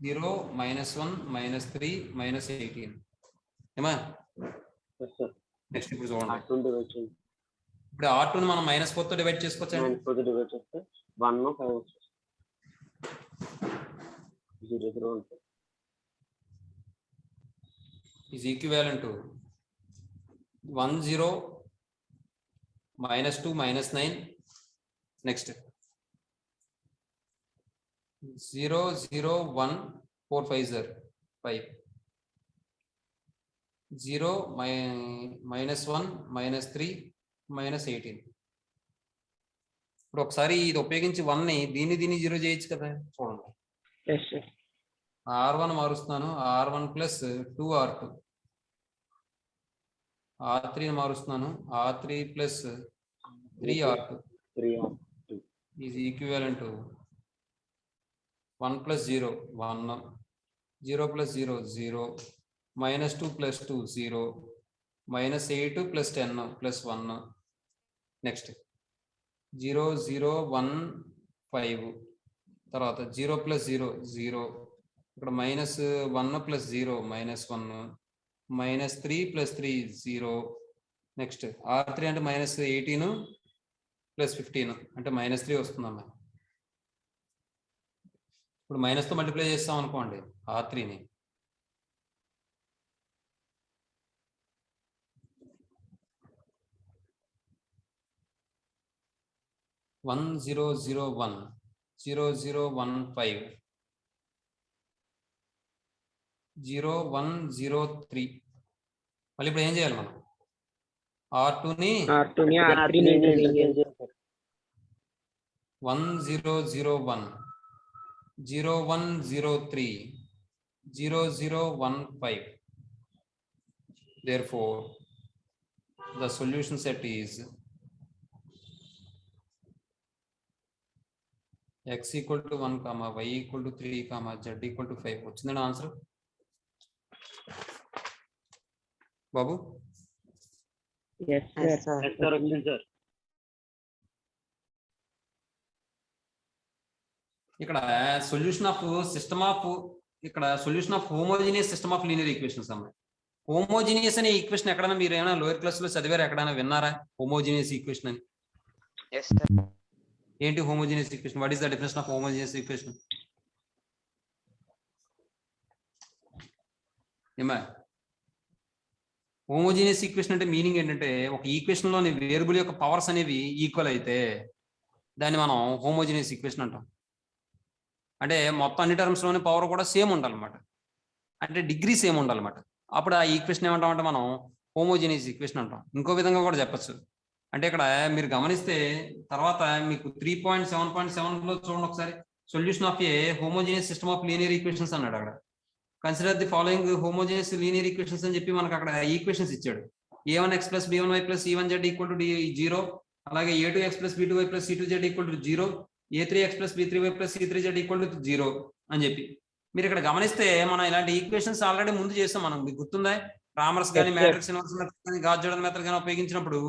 0 minus 1 minus 3 minus 18 ఏమా? నెక్స్ట్ ఇప్పుడు చూడండి, ఇప్పుడు R2ని మనం మైనస్ 4 తో డివైడ్ చేసుకోవచ్చు. 1 5 వస్తుంది. 0 0 ఉంటుంది. Is equivalent to 1 0 minus 2 minus 9. Next 0 0 1 4 5 0 5 0 minus 1 minus 3 minus 18. ఇప్పుడు ఒకసారి ఇది ఉపయోగించి 1ని దీన్ని 0 చేయొచ్చు కదా. చూడండి R1 మారుస్తున్నాను, R1 plus 2R2. R3 మారుస్తున్నాను, R3 plus 3R2 is equivalent to 1 plus 0 1 0 plus 0 0 minus 2 plus 2 0 minus 8 plus 10 plus 1. Next 0 0 1 5 తర్వాత 0 ప్లస్ 0 0 ఇక్కడ minus 1 plus 0 minus 1 minus 3 plus 3 0. Next R3 అంటే మైనస్ 18 ప్లస్ 15 అంటే మైనస్ 3 వస్తుందమ్మా. ఇప్పుడు మైనస్ తో multiply చేస్తాం అనుకోండి R3ని. One 0 0 1 0 0 1 5 0 1 0 3. మళ్ళీ ఇప్పుడు ఏం చేయాలి మనం? R2ని 1 0 0 1 0103 0015. Therefore the solution set is x equal to 1 comma y equal to 3 comma z equal to 5. వచ్చిందండి ఆన్సర్ బాబు? Yes, sir. Yes, sir. Yes, sir, వచ్చింది సార్. ఇక్కడ సొల్యూషన్ ఆఫ్ సిస్టమ్ ఆఫ్ ఇక్కడ solution of homogeneous system of linear equations అమ్మాయి. Homogeneous అనే equation ఎక్కడైనా మీరు ఏమైనా lower class లో చదివారు, ఎక్కడైనా విన్నారా హోమోజీనియస్ ఈక్వేషన్ అని? Yes, sir. ఏంటి homogeneous equation? What is the definition of homogeneous equation? ఏమా హోమోజీనియస్ ఈక్వేషన్ అంటే మీనింగ్ ఏంటంటే ఒక ఈక్వేషన్ లోని వేరియబుల్ యొక్క పవర్స్ అనేవి ఈక్వల్ అయితే దాన్ని మనం హోమోజీనియస్ ఈక్వేషన్ అంటాం. అంటే మొత్తం అన్ని టర్మ్స్ లోని పవర్ కూడా సేమ్ ఉండాలన్నమాట, అంటే డిగ్రీ సేమ్ ఉండాలన్నమాట. అప్పుడు ఆ ఈక్వేషన్ ఏమంటామంటే మనం హోమోజీనియస్ ఈక్వేషన్ అంటాం. ఇంకో విధంగా కూడా చెప్పచ్చు. అంటే ఇక్కడ మీరు గమనిస్తే తర్వాత మీకు 3.7.7 లో చూడండి ఒకసారి, solution of A homogeneous system of linear equations అన్నాడు. అక్కడ consider the following homogeneous linear equations అని చెప్పి మనకు అక్కడ ఈక్వేషన్స్ ఇచ్చాడు. a1x + b1y + c1z = 0, అలాగే a2x + b2y + c2z = 0, a3x + b3y + c3z = 0 అని చెప్పి మీరు ఇక్కడ గమనిస్తే మనం ఇలాంటి ఈక్వేషన్స్ ఆల్రెడీ ముందు చేస్తాం. మనం మీకు గుర్తుందా? రామర్స్ కానీ మ్యాట్రిక్స్ ఇన్వర్స్ మెథడ్ కానీ గాస్ జోర్డాన్ మెథడ్ కానీ ఉపయోగించినప్పుడు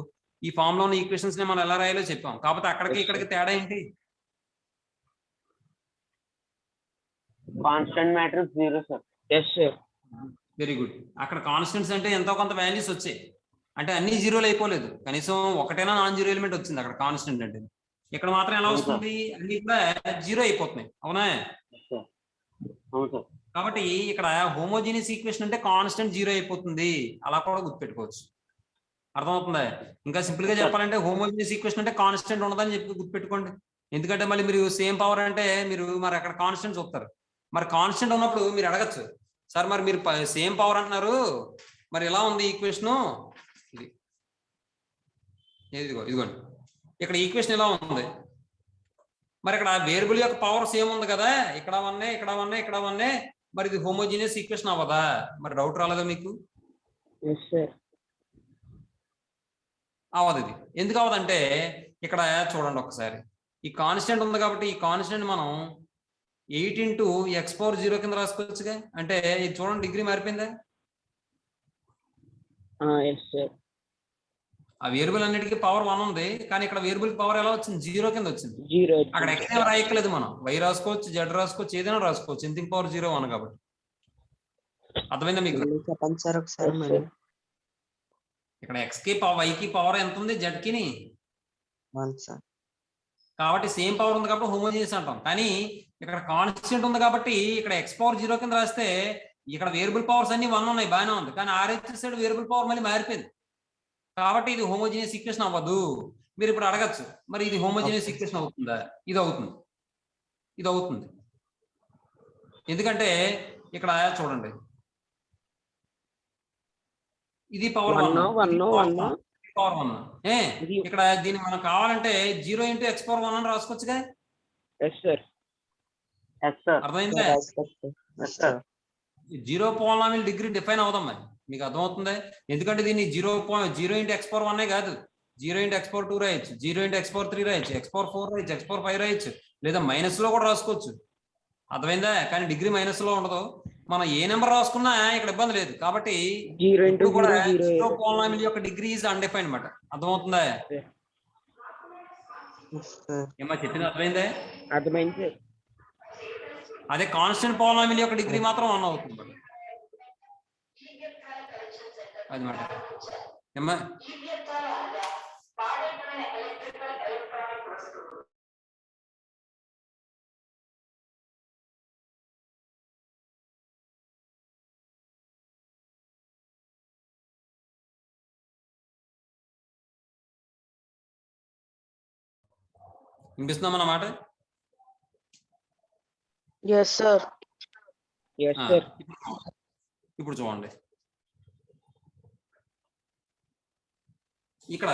ఈ ఫామ్ లో ఉన్న ఈక్వేషన్స్ ని మనం ఎలా రాయాలో చెప్పాం. కాకపోతే అక్కడికి ఇక్కడికి తేడా ఏంటి? Constant matrix 0 sir. Yes, sir. Very good. అక్కడ కాన్స్టెంట్స్ అంటే ఎంతో కొంత వాల్యూస్ వచ్చాయి, అంటే అన్ని జీరోలు అయిపోలేదు, కనీసం ఒకటైనా నాన్ జీరో ఎలిమెంట్ వచ్చింది అక్కడ కాన్స్టెంట్ అంటే. ఇక్కడ మాత్రం ఎలా వస్తుంది? అన్ని కూడా జీరో అయిపోతున్నాయి, అవునా? అవును సార్. కాబట్టి ఇక్కడ హోమోజీనియస్ ఈక్వేషన్ అంటే కాన్స్టెంట్ జీరో అయిపోతుంది, అలా కూడా గుర్తుపెట్టుకోవచ్చు. అర్థమవుతుందా? ఇంకా సింపుల్ గా చెప్పాలంటే హోమోజీనియస్ ఈక్వేషన్ అంటే కాన్స్టెంట్ ఉండదని చెప్పి గుర్తుపెట్టుకోండి. ఎందుకంటే మళ్ళీ మీరు సేమ్ పవర్ అంటే మీరు మరి అక్కడ కాన్స్టెంట్ చూస్తారు. మరి కాన్స్టెంట్ ఉన్నప్పుడు మీరు అడగచ్చు, సార్ మరి మీరు సేమ్ పవర్ అంటున్నారు, మరి ఎలా ఉంది ఈక్వేషన్? ఇదిగోండి ఇక్కడ ఈక్వేషన్ ఎలా ఉంది. మరి ఇక్కడ వేరియబుల్ యొక్క పవర్ సేమ్ ఉంది కదా, ఇక్కడ 1 ఇక్కడ 1 ఇక్కడ 1, మరి ఇది హోమోజీనియస్ ఈక్వేషన్ అవ్వదా? మరి డౌట్ రాలేదా మీకు? Yes, sir. అవదు. ఇది ఎందుకు అవదంటే ఇక్కడ చూడండి ఒకసారి, ఈ కాన్స్టెంట్ ఉంది కాబట్టి ఈ కాన్స్టెంట్ మనం 8 × x⁴ కింద రాసుకోవచ్చుగా. అంటే ఇది చూడండి డిగ్రీ మారిపోయిందా? Yes, sir. ఆ వేరియబుల్ అన్నిటికీ పవర్ 1 ఉంది, కానీ ఇక్కడ వేరియబుల్ పవర్ ఎలా వచ్చింది? 0 కింద వచ్చింది. 0. అక్కడ x ఏం రాయక్కలేదు, మనం y రాసుకోవచ్చు, z రాసుకోవచ్చు, ఏదైనా రాసుకోవచ్చు, ఎందుకు పవర్ 0 1 కాబట్టి. అర్థమైందా మీకు? చెప్పండి సార్ ఒకసారి మరి. ఇక్కడ x కి y కి పవర్ ఎంత ఉంది? z కి 1 సార్. కాబట్టి సేమ్ పవర్ ఉంది కాబట్టి హోమోజీనియస్ అంటాం. కానీ ఇక్కడ కాన్స్టెంట్ ఉంది కాబట్టి ఇక్కడ x⁴ కింద రాస్తే ఇక్కడ వేరియబుల్ పవర్స్ అన్ని 1 ఉన్నాయి, బాగానే ఉంది, కానీ RHS సైడ్ వేరియబుల్ పవర్ మళ్ళీ మారిపోయింది. కాబట్టి ఇది హోమోజీనియస్ ఈక్వేషన్ అవ్వదు. మీరు ఇప్పుడు అడగచ్చు, మరి ఇది హోమోజీనియస్ ఈక్వేషన్ అవుతుందా? ఇది అవుతుంది, ఇది అవుతుంది. ఎందుకంటే ఇక్కడ చూడండి, ఇది పవర్ 1 పవర్ 1. ఇక్కడ దీన్ని మనం కావాలంటే 0 × x⁴ అని రాసుకోవచ్చుగా. Yes, sir. అర్థమైందా? 0 పోలామిల్ డిగ్రీ డిఫైన్ అవుదాం మీకు అర్థమవుతుంది. ఎందుకంటే దీన్ని 0 × x⁴ కాదు, 0 × x⁴ రాయొచ్చు, 0 × x⁴ రాయొచ్చు, x⁴ రాయొచ్చు, x⁴ రాయొచ్చు, లేదా మైనస్ లో కూడా రాసుకోవచ్చు. అర్థమైందా? కానీ డిగ్రీ మైనస్ లో ఉండదు. మనం ఏ నెంబర్ రాసుకున్నా ఇక్కడ ఇబ్బంది లేదు. కాబట్టి 0 × కూడా 0 0 పోలామిల్ యొక్క డిగ్రీ ఈజ్ అన్డిఫైన్డ్ అన్నమాట. అర్థమవుతుందా? ఏమో చెప్పింది అర్థమైందా? అర్థమైంది సార్. అదే కాన్స్టెంట్ పోలామిల్ యొక్క డిగ్రీ మాత్రం 1 అవుతుంది అన్నమాట. ఏమ్మా వినిపిస్తుందా మన మాట? Yes, sir. Yes, sir. ఇప్పుడు చూడండి, ఇక్కడ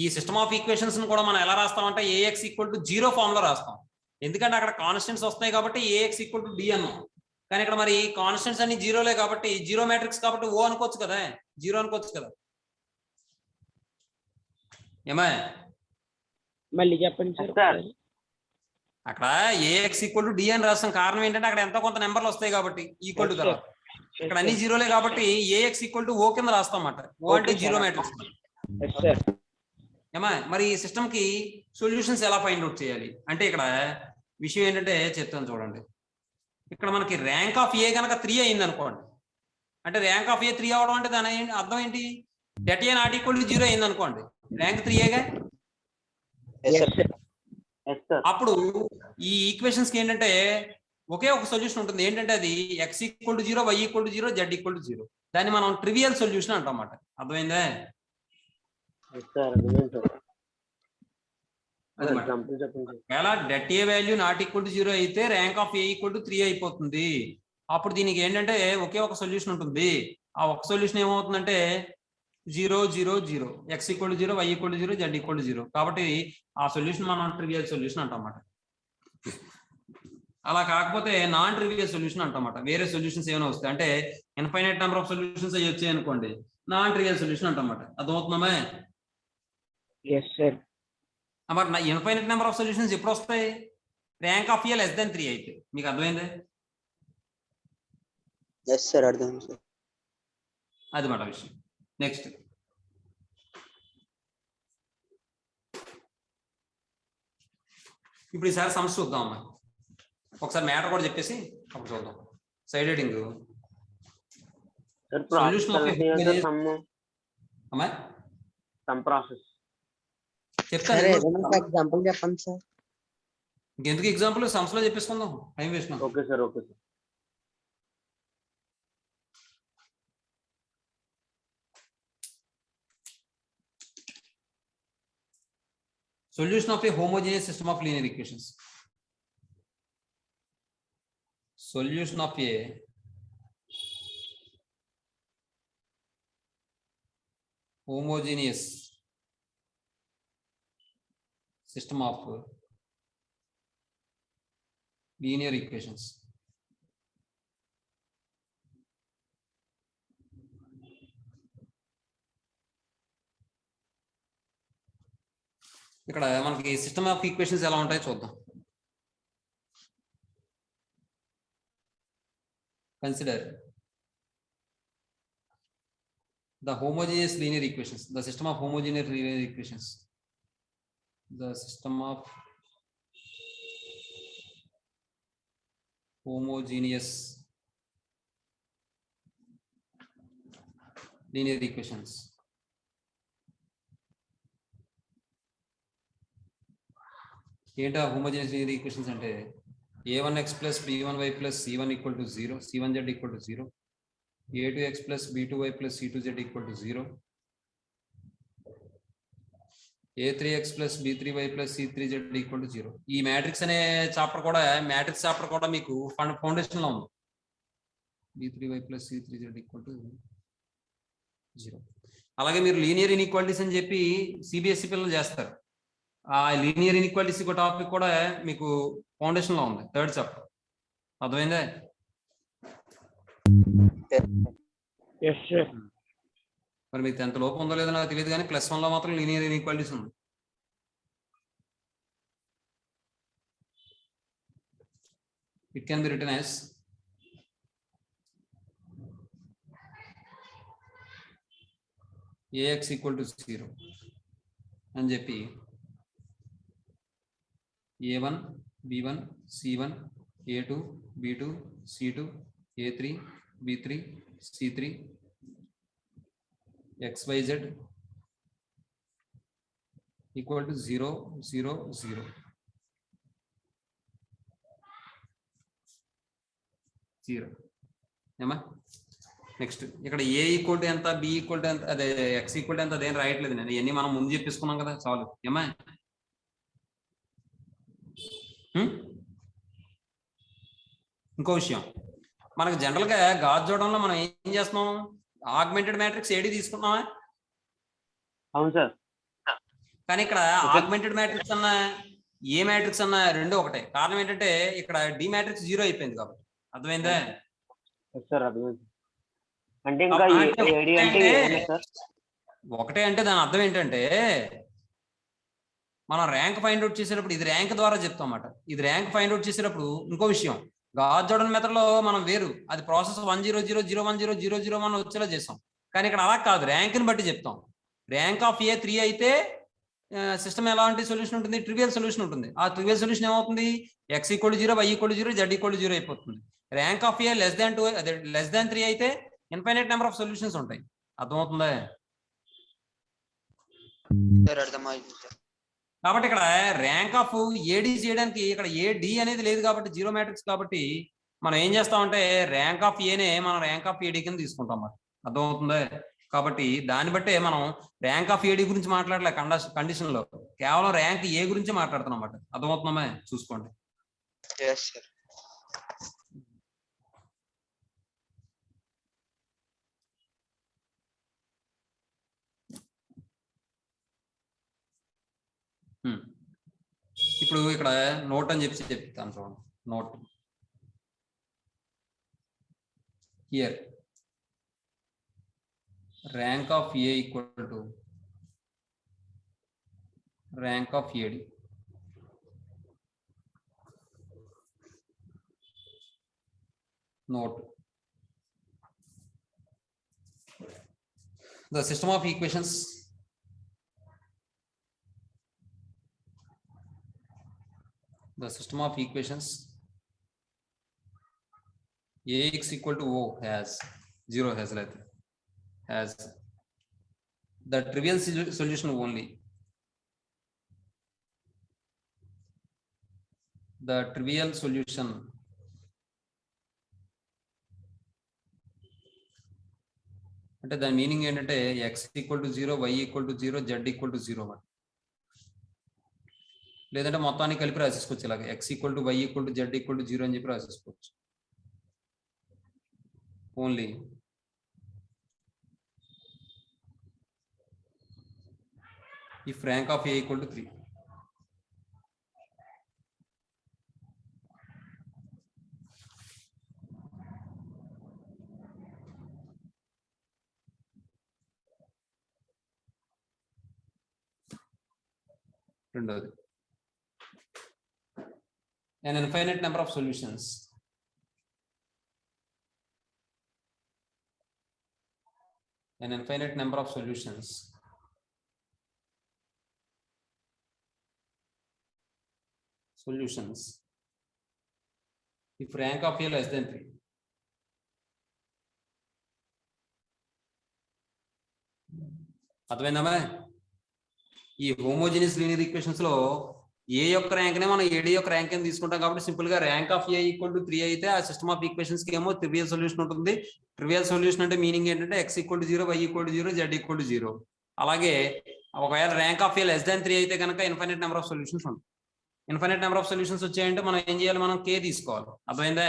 ఈ సిస్టమ్ ఆఫ్ ఈక్వేషన్స్ కూడా మనం ఎలా రాస్తామంటే AX = 0 ఫామ్ లో రాస్తాం. ఎందుకంటే అక్కడ కాన్స్టెంట్స్ వస్తాయి కాబట్టి ఏఎక్స్ ఈక్వల్ టు డి అన్నాం. కానీ ఇక్కడ మరి కాన్స్టెంట్స్ అన్ని జీరోలే కాబట్టి జీరో మ్యాట్రిక్స్ కాబట్టి ఓ అనుకోవచ్చు కదా, జీరో అనుకోవచ్చు కదా. ఏమా మళ్ళీ చెప్పండి సార్ సార్. ఒకసారి. అక్కడ ఏఎక్స్ ఈక్వల్ టు డి అని రాస్తాం. కారణం ఏంటంటే అక్కడ ఎంతో కొంత నెంబర్లు వస్తాయి కాబట్టి ఈక్వల్ టు తర్వాత. ఇక్కడ అన్ని జీరోలే కాబట్టి ఏఎక్స్ ఈక్వల్ టు ఓ కింద రాస్తాం అన్నమాట. ఓ అంటే జీరో మ్యాట్రిక్స్. Yes sir. ఏమా మరి ఈ సిస్టమ్ కి సొల్యూషన్స్ ఎలా ఫైండ్ అవుట్ చేయాలి అంటే ఇక్కడ విషయం ఏంటంటే చెప్తాను చూడండి. ఇక్కడ మనకి ర్యాంక్ ఆఫ్ ఏ కనుక 3 అయింది అనుకోండి, అంటే ర్యాంక్ ఆఫ్ ఏ 3 అవడం అంటే దాని అర్థం ఏంటి, det A not equal to 0 అయింది అనుకోండి, ర్యాంక్ 3ఏగా. Yes sir. Yes sir. అప్పుడు ఈ ఈక్వేషన్స్ కి ఏంటంటే ఒకే ఒక సొల్యూషన్ ఉంటుంది. ఏంటంటే అది x equal to 0, y equal to 0, z equal to 0. దాన్ని మనం ట్రివియల్ సొల్యూషన్ అంటాం అన్నమాట. అర్థమైందా? Yes sir. అర్థమైంది సార్. అది మాట. ఎగ్జాంపుల్ చెప్పండి సార్. ఒకవేళ det A value not equal to 0 అయితే rank of A equal to 3 అయిపోతుంది. అప్పుడు దీనికి ఏంటంటే ఒకే ఒక సొల్యూషన్ ఉంటుంది. ఆ ఒక సొల్యూషన్ ఏమవుతుందంటే 0 0 0, x equal to 0, y equal to 0, z equal to 0. కాబట్టి ఆ సొల్యూషన్ మనం ట్రివియల్ సొల్యూషన్ అంటాం అన్నమాట. అలా కాకపోతే నాన్ ట్రివియల్ సొల్యూషన్ అంటాం అన్నమాట. వేరే సొల్యూషన్స్ ఏమైనా వస్తాయి అంటే ఇన్ఫైనైట్ నెంబర్ ఆఫ్ సొల్యూషన్స్ అవి వచ్చాయి అనుకోండి, నాన్ ట్రివియల్ సొల్యూషన్ అంటాం అన్నమాట. అర్థమవుతుందా? Yes sir. మరి ఇన్ఫైనైట్ నెంబర్ ఆఫ్ సొల్యూషన్స్ ఎప్పుడు వస్తాయి, rank of A less than 3 అయితే. మీకు అర్థమైందే? ఎస్ సార్, అర్థమైంది సార్. అది మాట విషయం. నెక్స్ట్ ఇప్పుడు ఈసారి సమస్య చూద్దాం అమ్మా. ఒకసారి మ్యాటర్ కూడా చెప్పేసి అప్పుడు చూద్దాం. Side heading sir Solution of a process అమ్మా సమ్ ప్రాసెస్ చెప్తాను. ఎగ్జాంపుల్ చెప్పండి సార్. ఇంకెందుకు ఎగ్జాంపుల్ సమ్స్ లో చెప్పేసుకుందాం, time waste. Okay sir. Okay sir. Solution of a homogeneous system of linear equations. Solution of a homogeneous system of linear equations. ఇక్కడ మనకి system of equations ఎలా ఉంటాయో చూద్దాం. Consider the homogeneous linear equations, the system of homogeneous linear equations, the system of homogeneous linear equations. ఏంటా homogeneous linear equations అంటే a1x plus b1y plus c1 equal to 0, c1z equal to 0, a2x plus b2y plus c2z equal to 0, a3x plus b3y plus c3z equal to 0. ఈ matrix అనే chapter కూడా మీకు foundation లో ఉంది. b3y plus c3z equal to 0. అలాగే మీరు linear inequalities అని చెప్పి సిబిఎస్ఈ పిల్లలు చేస్తారు. ఆ లీనియర్ ఇన్ఈక్వాలిటీస్ టాపిక్ కూడా మీకు ఫౌండేషన్ లో ఉంది, థర్డ్ చాప్టర్. అర్థమైందా? Yes sir. మరి మీకు 10th లోపు ఉందో లేదో నాకు తెలియదు, కానీ +1 లో మాత్రం లీనియర్ ఇన్ఈక్వాలిటీస్ ఉంది. It can be written as ax equal to 0 అని చెప్పి a1 b1 c1 a2 b2 c2 a3 b3 c3 xyz equal to 0 0 0. 0 ఏమా? నెక్స్ట్ ఇక్కడ ఏ ఈక్వల్ టు ఎంత, బి ఈక్వల్ టు ఎంత, అదే ఎక్స్ ఈక్వల్ టు ఎంత, అదేం రాయట్లేదు నేను. ఇవన్నీ మనం ముందు చెప్పేసుకున్నాం కదా, చాలు. ఏమా? ఇంకో విషయం, మనకు జనరల్ గా గాస్ జోడంలో మనం ఏం చేస్తున్నాం, ఆగ్మెంటెడ్ మ్యాట్రిక్స్ ఏడి తీసుకున్నామా? అవును సార్. కానీ ఇక్కడ ఆగ్మెంటెడ్ మ్యాట్రిక్స్ అన్న ఏ మ్యాట్రిక్స్ అన్న రెండు ఒకటే. కారణం ఏంటంటే ఇక్కడ డి మ్యాట్రిక్స్ 0 అయిపోయింది కాబట్టి. అర్థమైందా? సార్ అర్థమైంది. అంటే ఇంకా ఏడి అంటే ఏమన్నా సార్? ఒకటే అంటే దాని అర్థం ఏంటంటే మనం ర్యాంక్ ఫైండ్ అవుట్ చేసేటప్పుడు ఇది ర్యాంక్ ద్వారా చెప్తాం అన్నమాట. ఇది ర్యాంక్ ఫైండ్ అవుట్ చేసేటప్పుడు ఇంకో విషయం, గాస్ జోర్డన్ మెథడ్ లో మనం వేరు, అది ప్రాసెస్ 10000100001 వచ్చేలా చేస్తాం. కానీ ఇక్కడ అలా కాదు, ర్యాంక్ ని బట్టి చెప్తాం. ర్యాంక్ ఆఫ్ ఏ 3 అయితే సిస్టమ్ ఎలాంటి సొల్యూషన్ ఉంటుంది? ట్రివియల్ సొల్యూషన్ ఉంటుంది. ఆ ట్రివియల్ సొల్యూషన్ ఏమవుతుంది? x = 0, y = 0, z = 0 అయిపోతుంది. ర్యాంక్ ఆఫ్ ఏ <2 అదే <3 అయితే ఇన్ఫైనైట్ నెంబర్ ఆఫ్ సొల్యూషన్స్ ఉంటాయి. అర్థమవుతుందా? సార్ అర్థమైంది సార్. కాబట్టి ఇక్కడ ర్యాంక్ ఆఫ్ ఏడి చేయడానికి ఇక్కడ ఏడి అనేది లేదు కాబట్టి 0 మ్యాట్రిక్స్ కాబట్టి మనం ఏం చేస్తామంటే ర్యాంక్ ఆఫ్ ఏనే మనం ర్యాంక్ ఆఫ్ ఏడి కింద తీసుకుంటాం అన్నమాట. అర్థమవుతుందా? కాబట్టి దాన్ని బట్టే మనం ర్యాంక్ ఆఫ్ ఏడి గురించి మాట్లాడలే కండిషన్ లో, కేవలం ర్యాంక్ ఏ గురించి మాట్లాడుతున్నాం అన్నమాట. అర్థమవుతుందా? చూసుకోండి. Yes, sir. ఇప్పుడు ఇక్కడ నోట్ అని చెప్తాను చూడండి. Note here rank of A equal to rank of AD. Note the system of equations Ax equal to O has 0 has the trivial solution only. The trivial solution అంటే దాని meaning ఏంటంటే x = 0, y = 0, z = 0 అని. లేదంటే మొత్తాన్ని కలిపి రాసేసుకోవచ్చు ఇలాగ x = y = z = 0 అని చెప్పి రాసేసుకోవచ్చు. Only if rank of a = 3. రెండోది an infinite number of solutions if rank of a less than 3. అర్థమైందా? ఈ హోమోజీనియస్ లీనియర్ ఈక్వేషన్స్ లో ఏ యొక్క ర్యాంక్ నే మనం ఏడి యొక్క ర్యాంక్ అని తీసుకుంటాం కాబట్టి సింపుల్ గా ర్యాంక్ ఆఫ్ ఏ = 3 అయితే ఆ సిస్టమ్ ఆఫ్ ఈక్వేషన్స్ కి ఏమో ట్రివియల్ సొల్యూషన్ ఉంటుంది. ట్రివియల్ సొల్యూషన్ అంటే మీనింగ్ ఏంటంటే x = 0, y = 0, z = 0. అలాగే ఒకవేళ rank of A less than 3 అయితే కనుక ఇన్ఫైనైట్ నెంబర్ ఆఫ్ సొల్యూషన్స్ ఉంటాయి. ఇన్ఫైనైట్ నెంబర్ ఆఫ్ సొల్యూషన్స్ వచ్చాయంటే మనం ఏం చేయాలి? మనం k తీసుకోవాలి. అర్థమైందా?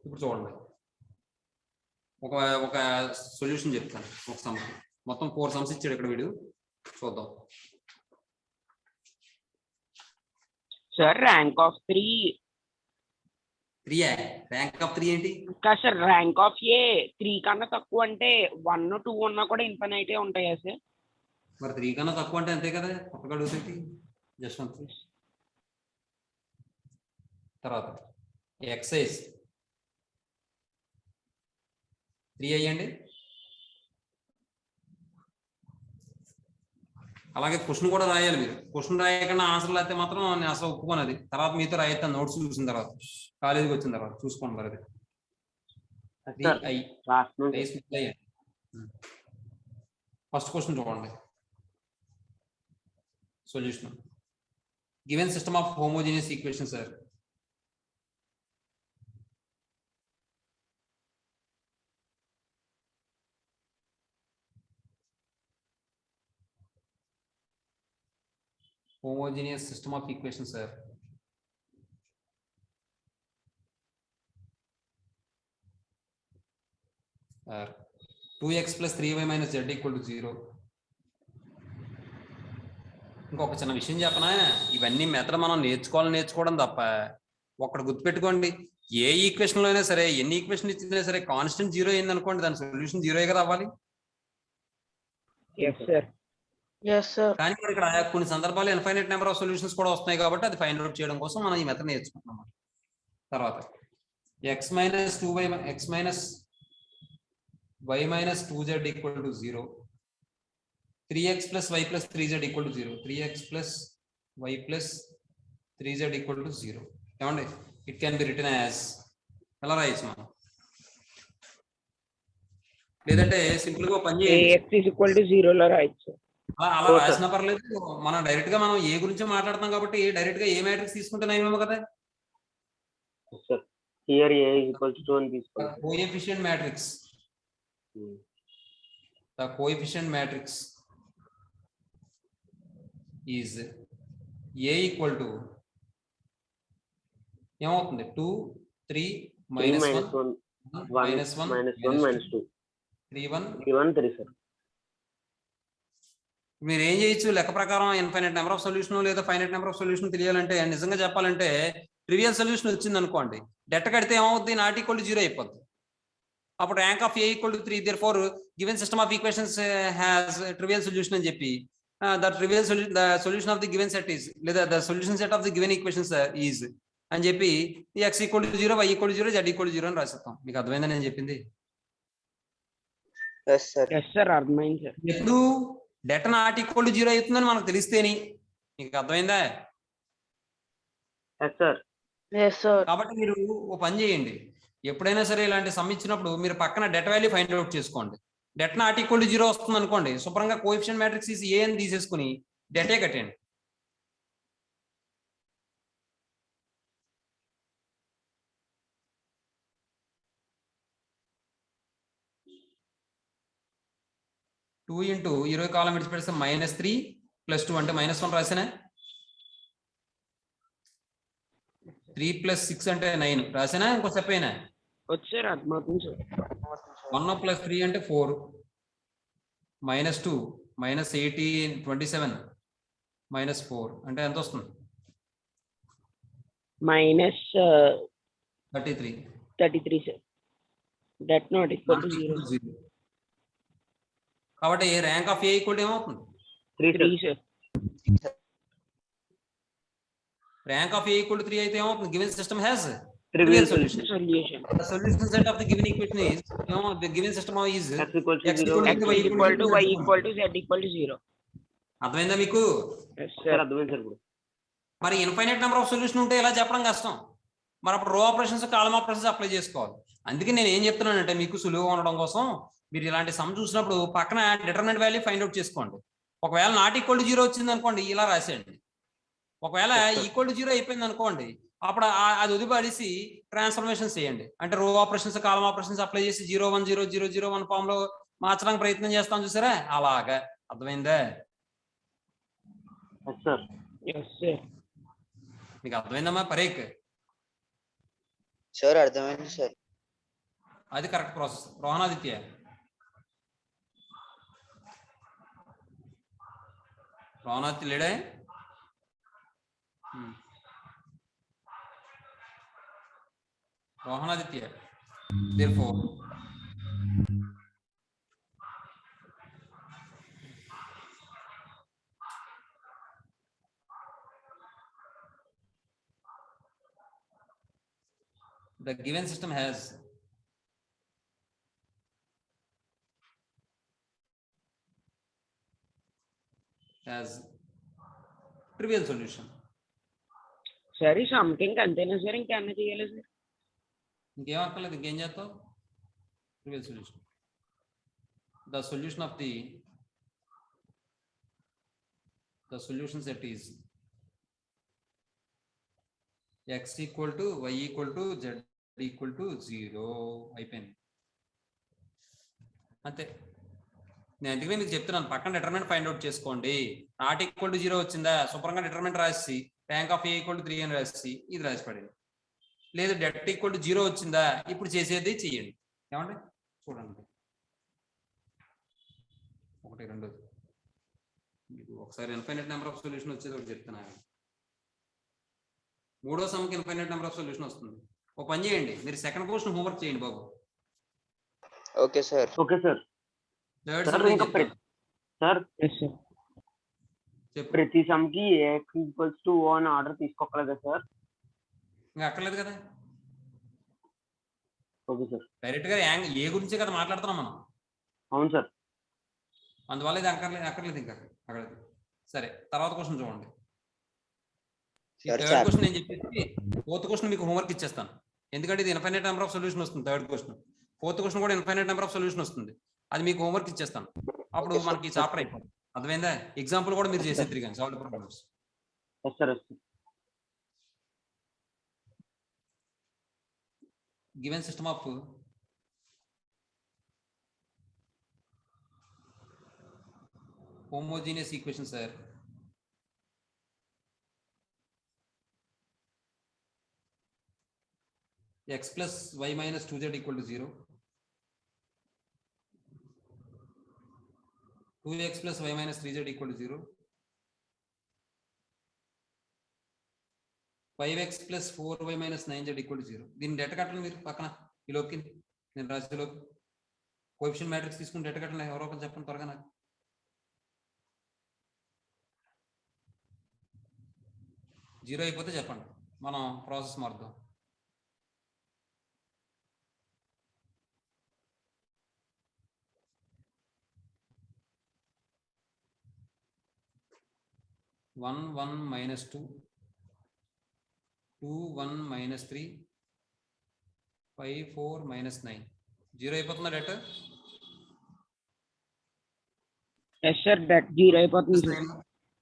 ఇప్పుడు చూడండి, ఒక సొల్యూషన్ చెప్తాను. ఒక సమ్, మొత్తం 4 సమ్స్ ఇచ్చాడు ఇక్కడ వీడు, చూద్దాం. Sir rank of 3 rank of 3 ఏంటి? కాదు సార్, ర్యాంక్ ఆఫ్ ఏ 3 కన్నా తక్కువ అంటే 1, 2 ఉన్నా కూడా ఇన్ఫైనైటే ఉంటాయా సార్? మరి 3 కన్నా తక్కువ అంటే అంతే కదా, కొత్తగా అడుగుతుంది. జస్ట్ అంతే. తర్వాత ఎక్సైజ్ 3 అయ్యండి. అలాగే క్వశ్చన్ కూడా రాయాలి మీరు. క్వశ్చన్ రాయకుండా ఆన్సర్లు అయితే మాత్రం నేను అసలు ఒప్పుకోనది. తర్వాత మీతో రాయిస్తాను నోట్స్ చూసిన తర్వాత, కాలేజీకి వచ్చిన తర్వాత చూసుకోండి. మరి ఫస్ట్ క్వశ్చన్ చూడండి. Solution given system of homogeneous equation sir. homogeneous system of equations sir. Are 2x plus 3y minus z = 0. ఇంకొక చిన్న విషయం చెప్పనా, ఇవన్నీ మెథడ్ మనం నేర్చుకోవడం తప్ప ఒకటి గుర్తుపెట్టుకోండి, ఏ ఈక్వేషన్ లో అయినా సరే ఎన్ని ఈక్వేషన్ ఇచ్చినా సరే కాన్స్టెంట్ జీరో అయింది అనుకోండి, దాని సొల్యూషన్ జీరో కదా అవ్వాలి. Yes sir. కానీ మరి ఇక్కడ కొన్ని సందర్భాలు ఇన్ఫైనైట్ నెంబర్ ఆఫ్ సొల్యూషన్స్ కూడా వస్తున్నాయి కాబట్టి అది ఫైండ్ అవుట్ చేయడం కోసం మనం ఈ మెథడ్ నేర్చుకుంటున్నాం. తర్వాత x minus 2y x minus y minus 2z equal to 0, 3x plus y plus 3z equal to 0, 3x plus y plus 3z equal to 0. ఏమండి, it can be written as ఎలా రాయొచ్చు మనం, లేదంటే సింపుల్ గా పని ax is equal to 0 లో రాయొచ్చు. అలా రాసినా పర్లేదు. మనం డైరెక్ట్ గా మనం ఏ గురించి మాట్లాడుతున్నాం కాబట్టి డైరెక్ట్ గా ఏ మ్యాట్రిక్స్ తీసుకుంటున్నామేమో కదా. Here A is equal to 2 and B is equal to Coefficient matrix. The coefficient matrix is A equal to ఏమవుతుంది 2 3 minus 1 minus 1 minus 2 3 1 3 sir. మీరు ఏం చేయొచ్చు, లెక్క ప్రకారం ఇన్ఫైనైట్ నెంబర్ ఆఫ్ సొల్యూషన్ లేదా ఫైనైట్ నెంబర్ ఆఫ్ సొల్యూషన్ తెలియాలంటే నిజంగా చెప్పాలంటే ట్రివియల్ సొల్యూషన్ వచ్చింది అనుకోండి, డెట్ కడితే ఏమవుతుంది, నాట్ ఈక్వల్ టు 0 అయిపోద్ది. అప్పుడు rank of A equal to 3, therefore given system of equations has trivial solution అని చెప్పి the trivial the solution of the given set is లేదా the solution set of the given equations is అని చెప్పి x equal to 0, y equal to 0, z equal to 0 అని రాసిస్తాం. మీకు అర్థమైందని నేను చెప్పింది? ఎస్ సార్ అర్థమైంది సార్. ఎప్పుడు డెట్ నాట్ ఈక్వల్ టు 0 అవుతుందని మనకు తెలిస్తేని, మీకు అర్థమైందా? కాబట్టి మీరు ఓ పని చేయండి, ఎప్పుడైనా సరే ఇలాంటి సమ్ ఇచ్చినప్పుడు మీరు పక్కన డెట్ వాల్యూ ఫైండ్ అవుట్ చేసుకోండి. డెట్ నాట్ ఈక్వల్ టు 0 వస్తుంది అనుకోండి, శుభ్రంగా కోఎఫిషియంట్ మ్యాట్రిక్స్ ఈజ్ ఏ అని తీసేసుకుని డెటే కట్టండి. టూ ఇంటూ 20 కాలం విడిచిపెడితే -3 + 2 అంటే -1 రాసినా, 3 + 6 అంటే 9 రాసినా, ఇంకో స్టెప్ అయినా వచ్చారు అర్థమవుతుంది సార్. 1 + 3 అంటే 4 -2 -18 27 -4 అంటే ఎంత వస్తుంది? -33 sir. Debt not equal to 0. కాబట్టి rank of A equal to ఏమవుతుంది? 3 sir. Rank of A equal to 3 అయితే ఏమవుతుంది? Given system has trivial solution. The solution set of the given equation is, the given system is x equal to x 0 equal x to y equal to y equal to z equal to 0. అర్థమైందా మీకు? sir అర్థమైంది sir. ఇప్పుడు మరి infinite number of solution ఉంటే ఇలా చెప్పడం కష్టం. మరి అప్పుడు రో ఆపరేషన్స్ కాలమ్ ఆపరేషన్స్ అప్లై చేసుకోవాలి. అందుకే నేను ఏం చెప్తున్నానంటే మీకు సులువుగా ఉండడం కోసం మీరు ఇలాంటి సమ్ చూసినప్పుడు పక్కన డిటర్మినెంట్ వాల్యూ ఫైండ్ అవుట్ చేసుకోండి. ఒకవేళ నాట్ ఈక్వల్ టు 0 వచ్చింది అనుకోండి, ఇలా రాసేయండి. ఒకవేళ ఈక్వల్ టు 0 అయిపోయింది అనుకోండి, అప్పుడు అది వదిలిపడేసి ట్రాన్స్ఫర్మేషన్స్ చేయండి. అంటే రో ఆపరేషన్స్ కాలమ్ ఆపరేషన్స్ అప్లై చేసి 0 1 0 0 0 1 ఫామ్ లో మార్చడానికి ప్రయత్నం చేస్తాం చూసారా, అలాగా. అర్థమైందా? మీకు అర్థమైందమ్మా పరేక్? సార్ అర్థమైంది సార్. అది కరెక్ట్ ప్రాసెస్. రోహనాదిత్య, రోహనాదిత్య లేడే? Rohanaditya, therefore the given system has trivial solution. సరే సంథింగ్ అంతేనా సార్? ఇంకేమన్నా చేయాలి సార్? ఇంకేం అక్కర్లేదు. ఇంకేం చేస్తావు? Trivial solution. The solution of the solution set is x equal to y equal to z equal to 0. అయిపోయింది అంతే. నేను అందుకనే మీకు చెప్తున్నాను, పక్కన డిటర్మినెంట్ ఫైండ్ అవుట్ చేసుకోండి. నాట్ ఈక్వల్ టు 0 వచ్చిందా, శుభ్రంగా డిటర్మినెంట్ రాసి rank of A equal to 3 అని రాసి ఇది రాసి పడండి. లేదు డెట్ ఈక్వల్ టు 0 వచ్చిందా, ఇప్పుడు చేసేది చెయ్యండి. ఏమంటే చూడండి, 1 2 ఒకసారి ఇన్ఫైనైట్ నెంబర్ ఆఫ్ సొల్యూషన్ వచ్చేది ఒకటి చెప్తున్నా. మూడో సమ్కి ఇన్ఫైనైట్ నెంబర్ ఆఫ్ సొల్యూషన్ వస్తుంది. ఒక పని చేయండి, మీరు సెకండ్ క్వశ్చన్ హోంవర్క్ చేయండి బాబు. Okay sir. Okay sir. Third sir sum నేను ఇంకా చెప్తాను. సార్ చెప్పు. ప్రతి సమ్ కి x ఈక్వల్స్ టు O అని ఆర్డర్ తీసుకోగలదా సార్? ఇంకా అక్కర్లేదు కదా, ఓకే సార్. డైరెక్ట్ గా ఏ గురించే కదా మాట్లాడుతున్నాం మనం. అవును సార్. అందువల్ల ఇది అక్కర్లేదు ఇంకా అక్కర్లేదు. సరే, తర్వాత క్వశ్చన్ చూడండి. థర్డ్ క్వశ్చన్ నేను చెప్పేసి ఫోర్త్ క్వశ్చన్ మీకు హోంవర్క్ ఇచ్చేస్తాను. ఎందుకంటే ఇది ఇన్ఫైనైట్ నెంబర్ ఆఫ్ సొల్యూషన్ వస్తుంది థర్డ్ క్వశ్చన్. ఫోర్త్ క్వశ్చన్ కూడా ఇన్ఫైనైట్ నెంబర్ ఆఫ్ సొల్యూషన్ వస్తుంది. అది మీకు హోంవర్క్ ఇచ్చేస్తాను. అప్పుడు మనకి చాప్టర్ అయిపోతుంది. అర్థమైందా? ఎగ్జాంపుల్ కూడా మీరు చేసే తిరిగాను solve problems. Given system of homogeneous equation, sir. X plus y minus 2z equal to 0. 2x plus y minus 3z equal to 0. 5x plus 4y minus 9z equal to 0. దీని data కట్టండి మీరు పక్కన ఈ లోకి. నేను రాసేలో కోఎఫిషియంట్ మ్యాట్రిక్స్ తీసుకుని data కట్టండి. ఎవరో ఒకరు చెప్పండి త్వరగా నాకు. జీరో అయిపోతే చెప్పండి, మనం ప్రాసెస్ మారుద్దాం. One 1 minus 2, 2 1 minus 3, 5 4 minus 9. Zero అయిపోతుందా det A? Yes sir, det zero అయిపోతుంది.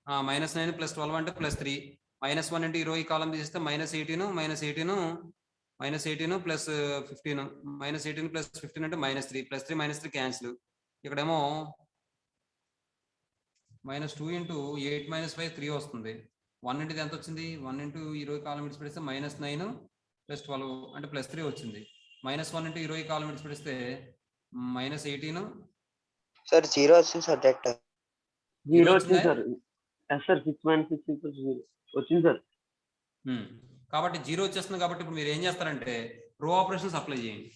-9 + 12 అంటే +3. -1 అంటే 20 కాలం తీస్తే -18 -18 -18 + 15. -18 + 15 అంటే -3 +3 -3 క్యాన్సిల్. ఇక్కడేమో -2 × 8 - 5 3 వస్తుంది. 1 అంటే ఎంత వచ్చింది? 1 × 20 కాలం విడిచిపెడిస్తే -9 + 12 అంటే +3 వచ్చింది. -1 × 20 కాలం విడిచిపెడిస్తే -18. సార్ 0 వచ్చింది సార్ డేటా. 0 వచ్చింది సార్. ఎస్ సార్, 6 - 6 = 0 వచ్చింది సార్. కాబట్టి 0 వచ్చేస్తుంది. కాబట్టి ఇప్పుడు మీరు ఏం చేస్తారంటే రో ఆపరేషన్స్ అప్లై చేయండి.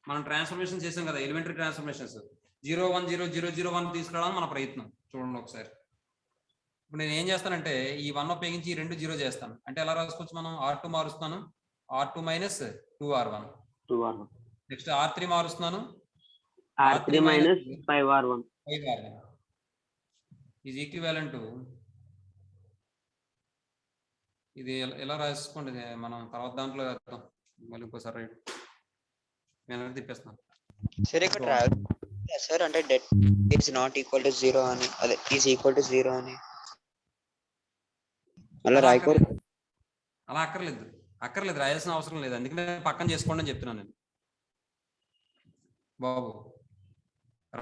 మనం ట్రాన్స్ఫర్మేషన్ చేసాం కదా, ఎలిమెంటరీ ట్రాన్స్ఫర్మేషన్స్. 0 1 0 0 0 1 తీసుకురావడం మన ప్రయత్నం. చూడండి ఒకసారి. ఇప్పుడు నేను ఏం చేస్తానంటే ఈ 1 ఉపయోగించి ఈ 2 0 చేస్తాను. అంటే ఎలా రాసుకోవచ్చు మనం? R2 మారుస్తాను, R2 - 2R1. Next R3 మారుస్తున్నాను, R3 - 5R1 is equivalent to ఇది. ఎలా రాసుకోండి, మనం తర్వాత దాంట్లో వేద్దాం. మళ్ళీ ఇంకోసారి రైట్ నేను తిప్పేస్తాను. సరే, ఇక్కడ సార్ అంటే debt is not equal to 0 అని, అదే ఈజ్ ఈక్వల్ టు 0 అని అలా రాయకూడదు. అలా అక్కర్లేదు, రాయాల్సిన అవసరం లేదు. అందుకనే పక్కన చేసుకోండి అని చెప్తున్నాను నేను బాబు.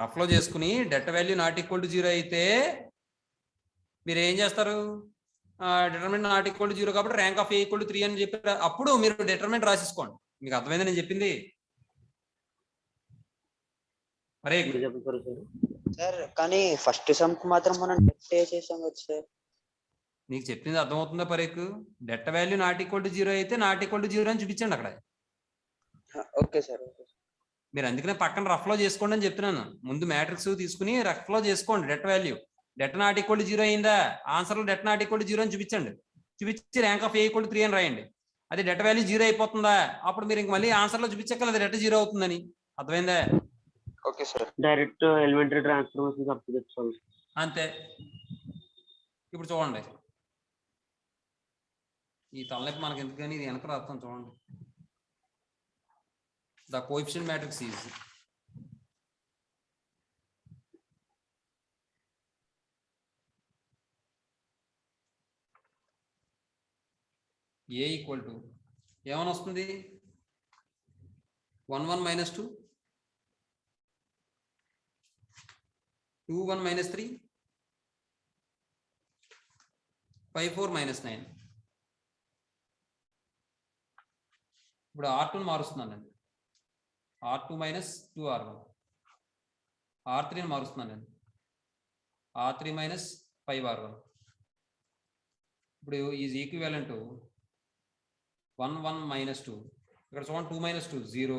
రఫ్ లో చేసుకుని debt value not equal to 0 అయితే మీరు ఏం చేస్తారు? డిటర్మినెంట్ నాట్ ఈక్వల్ టు 0 కాబట్టి ర్యాంక్ ఆఫ్ A = 3 అని చెప్పి అప్పుడు మీరు డిటర్మినెంట్ రాసేసుకోండి. మీకు అర్థమైంది నేను చెప్పింది? అరే సార్ కానీ ఫస్ట్ సమ్ కు మాత్రం మనం డెట్ చేసాం కదా సార్. నీకు చెప్పింది అర్థమవుతుందా Parekh? Det value not equal to 0 అయితే నాట్ ఈక్వల్ టు 0 అని చూపించండి అక్కడ. Okay sir. మీరు అందుకనే పక్కన రఫ్ లో చేసుకోండి అని చెప్తున్నాను. ముందు మ్యాట్రిక్స్ తీసుకుని రఫ్ లో చేసుకోండి. Debt value debt not equal to 0 అయిందా? ఆన్సర్ లో డెట్ నాట్ ఈక్వల్ టు 0 అని చూపించండి. చూపించి ర్యాంక్ ఆఫ్ A = 3 అని రాయండి. అదే డెట్ వాల్యూ 0 అయిపోతుందా అప్పుడు మీరు ఇంక మళ్ళీ ఆన్సర్ లో చూపించక్కర్లేదు డెట్ 0 అవుతుందని. అర్థమైందా? Okay sir. Direct elementary transformations apply చేసుకోవాలి అంతే. ఇప్పుడు చూడండి, ఈ తలనొప్పి మనకి ఎందుకని ఇది వెనక రాస్తాం చూడండి. The coefficient matrix is A equal to ఏమని వస్తుంది? 1 1 - 2, 2 1 - 3, 5 4 - 9. ఇప్పుడు R2 మారుస్తున్నానండి. R2 - 2R1. R3 మారుస్తున్నానండి. R3 - 5r1. ఇప్పుడు ఈజ్ ఈక్వివాలెంట్ 1 1 minus 2. ఇక్కడ చూడండి 2 minus 2 0.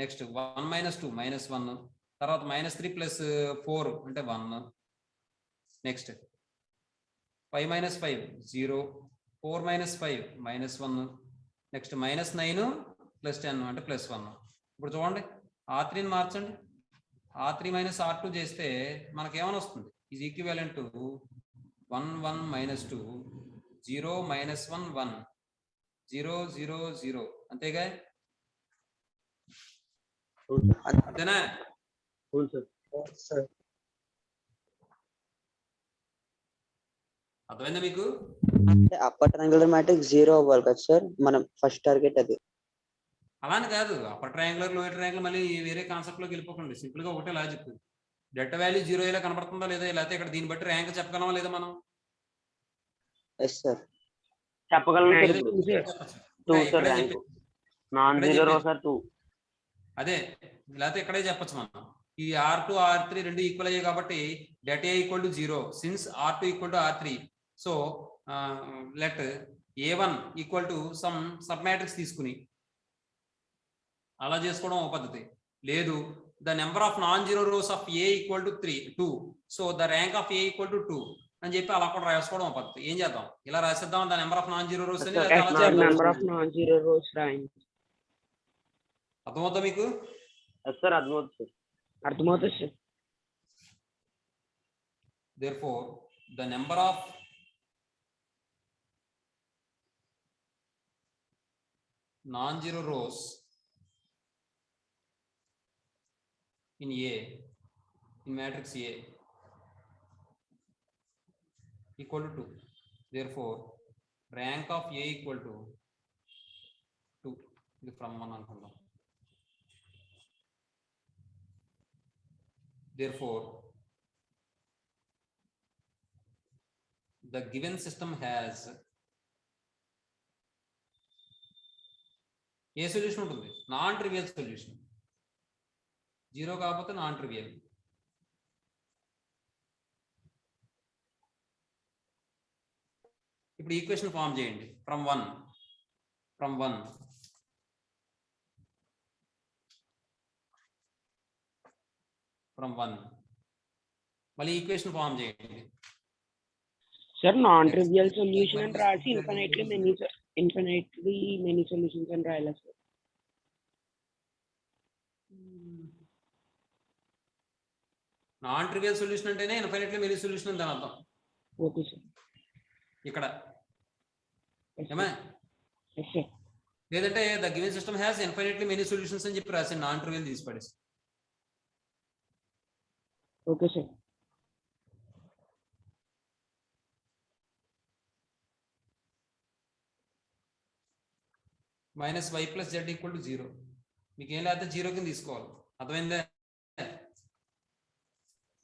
Next 1 minus 2 -1. తర్వాత -3 plus 4 అంటే 1. Next 5 minus 5 0. 4 minus 5 -1. Next -9 plus 10 అంటే +1. ఇప్పుడు చూడండి R3 ని మార్చండి. R3 minus R2 చేస్తే మనకేమని వస్తుంది? ఈజ్ ఈక్వివాలెంట్ 1 1 minus 2 0 -1 1 0 0 0 అంతేగా? అంతేనా? అర్థమైందా మీకు? అంటే అప్పర్ ట్రయాంగులర్ మ్యాట్రిక్స్ 0 అవ్వాలి కదా సార్, మనం ఫస్ట్ టార్గెట్ అది. అలానే కాదు, అప్పర్ ట్రయాంగులర్ లోయర్ ట్రయాంగులర్ మళ్ళీ వేరే కాన్సెప్ట్ లోకి వెళ్ళిపోకండి. సింపుల్ గా ఒకటే లాజిక్. డెల్టా వాల్యూ 0 ఇలా కనబడుతుందా లేదా, లేకపోతే ఇక్కడ దీన్ని బట్టి ర్యాంక్ చెప్పగలమా లేదా మనం? Yes sir. చెప్పగలను ఇక్కడే ర్యాంక్ నాన్ జీరో సార్ 2. అదే లేకపోతే ఇక్కడే చెప్పచ్చు మనం. ఈ R2 R3 రెండు ఈక్వల్ అయ్యాయి కాబట్టి debt A equal to 0 since R2 equal to R3. So let A1 equal to some sub matrix తీసుకుని అలా చేసుకోవడం ఒక పద్ధతి. లేదు the number of non zero rows of A equal to 2. So the rank of A equal to 2 అని చెప్పి అలా కూడా రాసుకోవడం ఒక పద్ధతి. ఏం చేద్దాం, ఇలా రాసేద్దాం the number of non zero rows అని. Number of non zero rows రాయండి. అర్థమవుతా మీకు? సార్ అర్థమవుతుంది. అర్థమవుతుంది sir. Therefore, the number of non-zero rows in A, in matrix A, equal to 2. Therefore, rank of A equal to 2. ఇది from 1 అనుకుందాం. Therefore, the given system has ఏ solution ఉంటుంది? Non trivial solution. 0 కాకపోతే non trivial. ఇప్పుడు equation form చేయండి. From 1 మళ్ళీ equation form చేయండి. Sir non trivial solution అని రాసి ఇన్ఫినైట్లీ మెనీ సొల్యూషన్స్ అని రాయాలి సార్. నాన్ ట్రివియల్ సొల్యూషన్ అంటేనే ఇన్ఫినిట్లీ మెనీ సొల్యూషన్ అని దాని అర్థం. Okay sir. ఇక్కడ ఏమా లేదంటే the given system has infinitely many solutions అని చెప్పి రాసి నాన్ ట్రివియల్ తీసి పడేసి. Okay sir. -y + z = 0. మీకు ఏం లేకపోతే 0 కింద తీసుకోవాలి. అర్థమైందా?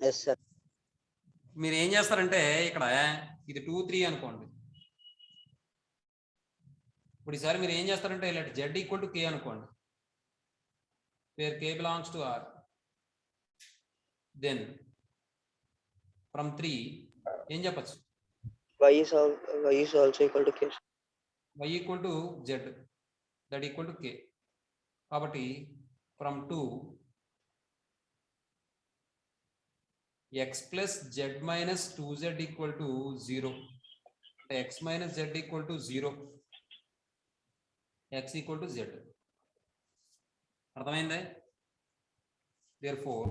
Yes sir. మీరు ఏం చేస్తారంటే ఇక్కడ ఇది 2 3 అనుకోండి. ఇప్పుడు ఈసారి మీరు ఏం చేస్తారంటే ఇలా z = k అనుకోండి. Where k belongs to R. Then from 3 ఏం చెప్పచ్చు? y is also equal to k. y = z that equal to k. కాబట్టి from 2 x plus z minus 2z equal to 0. x minus z equal to 0. x equal to z. అర్థమైందా? Therefore,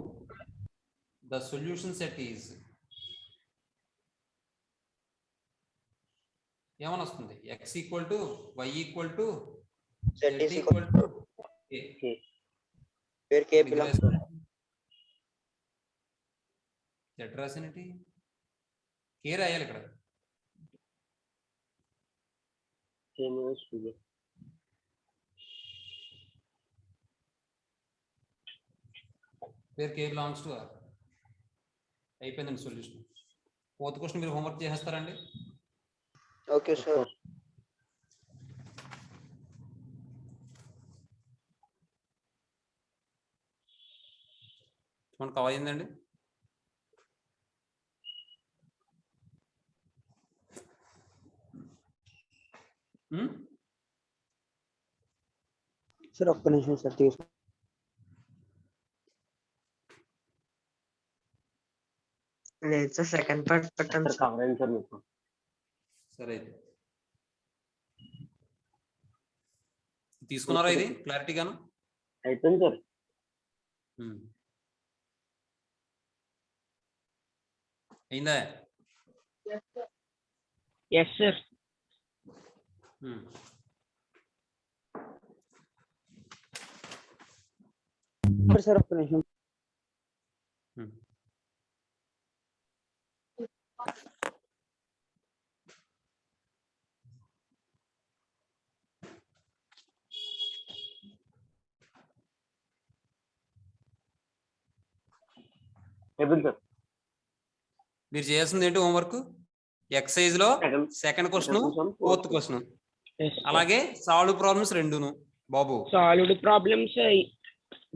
the solution set is ఏమని వస్తుంది? x equal to y equal to z equal to k. Where k belongs to z రాసినటి k రాయాలి ఇక్కడ. where k belongs to R. అయిపోయిందండి solution. 4th question మీరు homework చేసేస్తారండి? Okay sir. మనకు అయిందండి. Sir ఒక్క నిమిషం సార్ తీసుకు లేదు సార్ సెకండ్ పార్ట్ పెట్టండి సార్ కవర్ అయింది సార్ మీకు. సరే అయితే తీసుకున్నారా ఇది క్లారిటీగాను? అయిపోయింది సార్. అయిందా? Yes sir. సార్ ఒక్క నిమిషం. అయిపోయింది సార్. మీరు చేయాల్సింది ఏంటి హోంవర్క్? ఎక్సైజ్ లో సెకండ్ క్వశ్చన్, ఫోర్త్ క్వశ్చన్, అలాగే సాల్వ్ ప్రాబ్లమ్స్ రెండును. బాబు సాల్వ్డ్ ప్రాబ్లమ్స్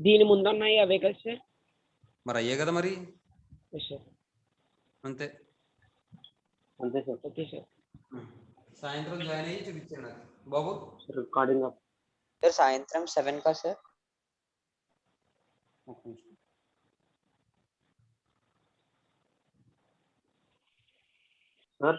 దీని ముందు ఉన్నాయి అవే కదా సార్? మరి అయ్యే కదా మరి. Yes sir. అంతే అంతే సార్. Okay sir. సాయంత్రం జాయిన్ అయ్యి చూపించాను నాకు బాబు. రికార్డింగ్ సార్ సాయంత్రం 7 కా సార్? సార్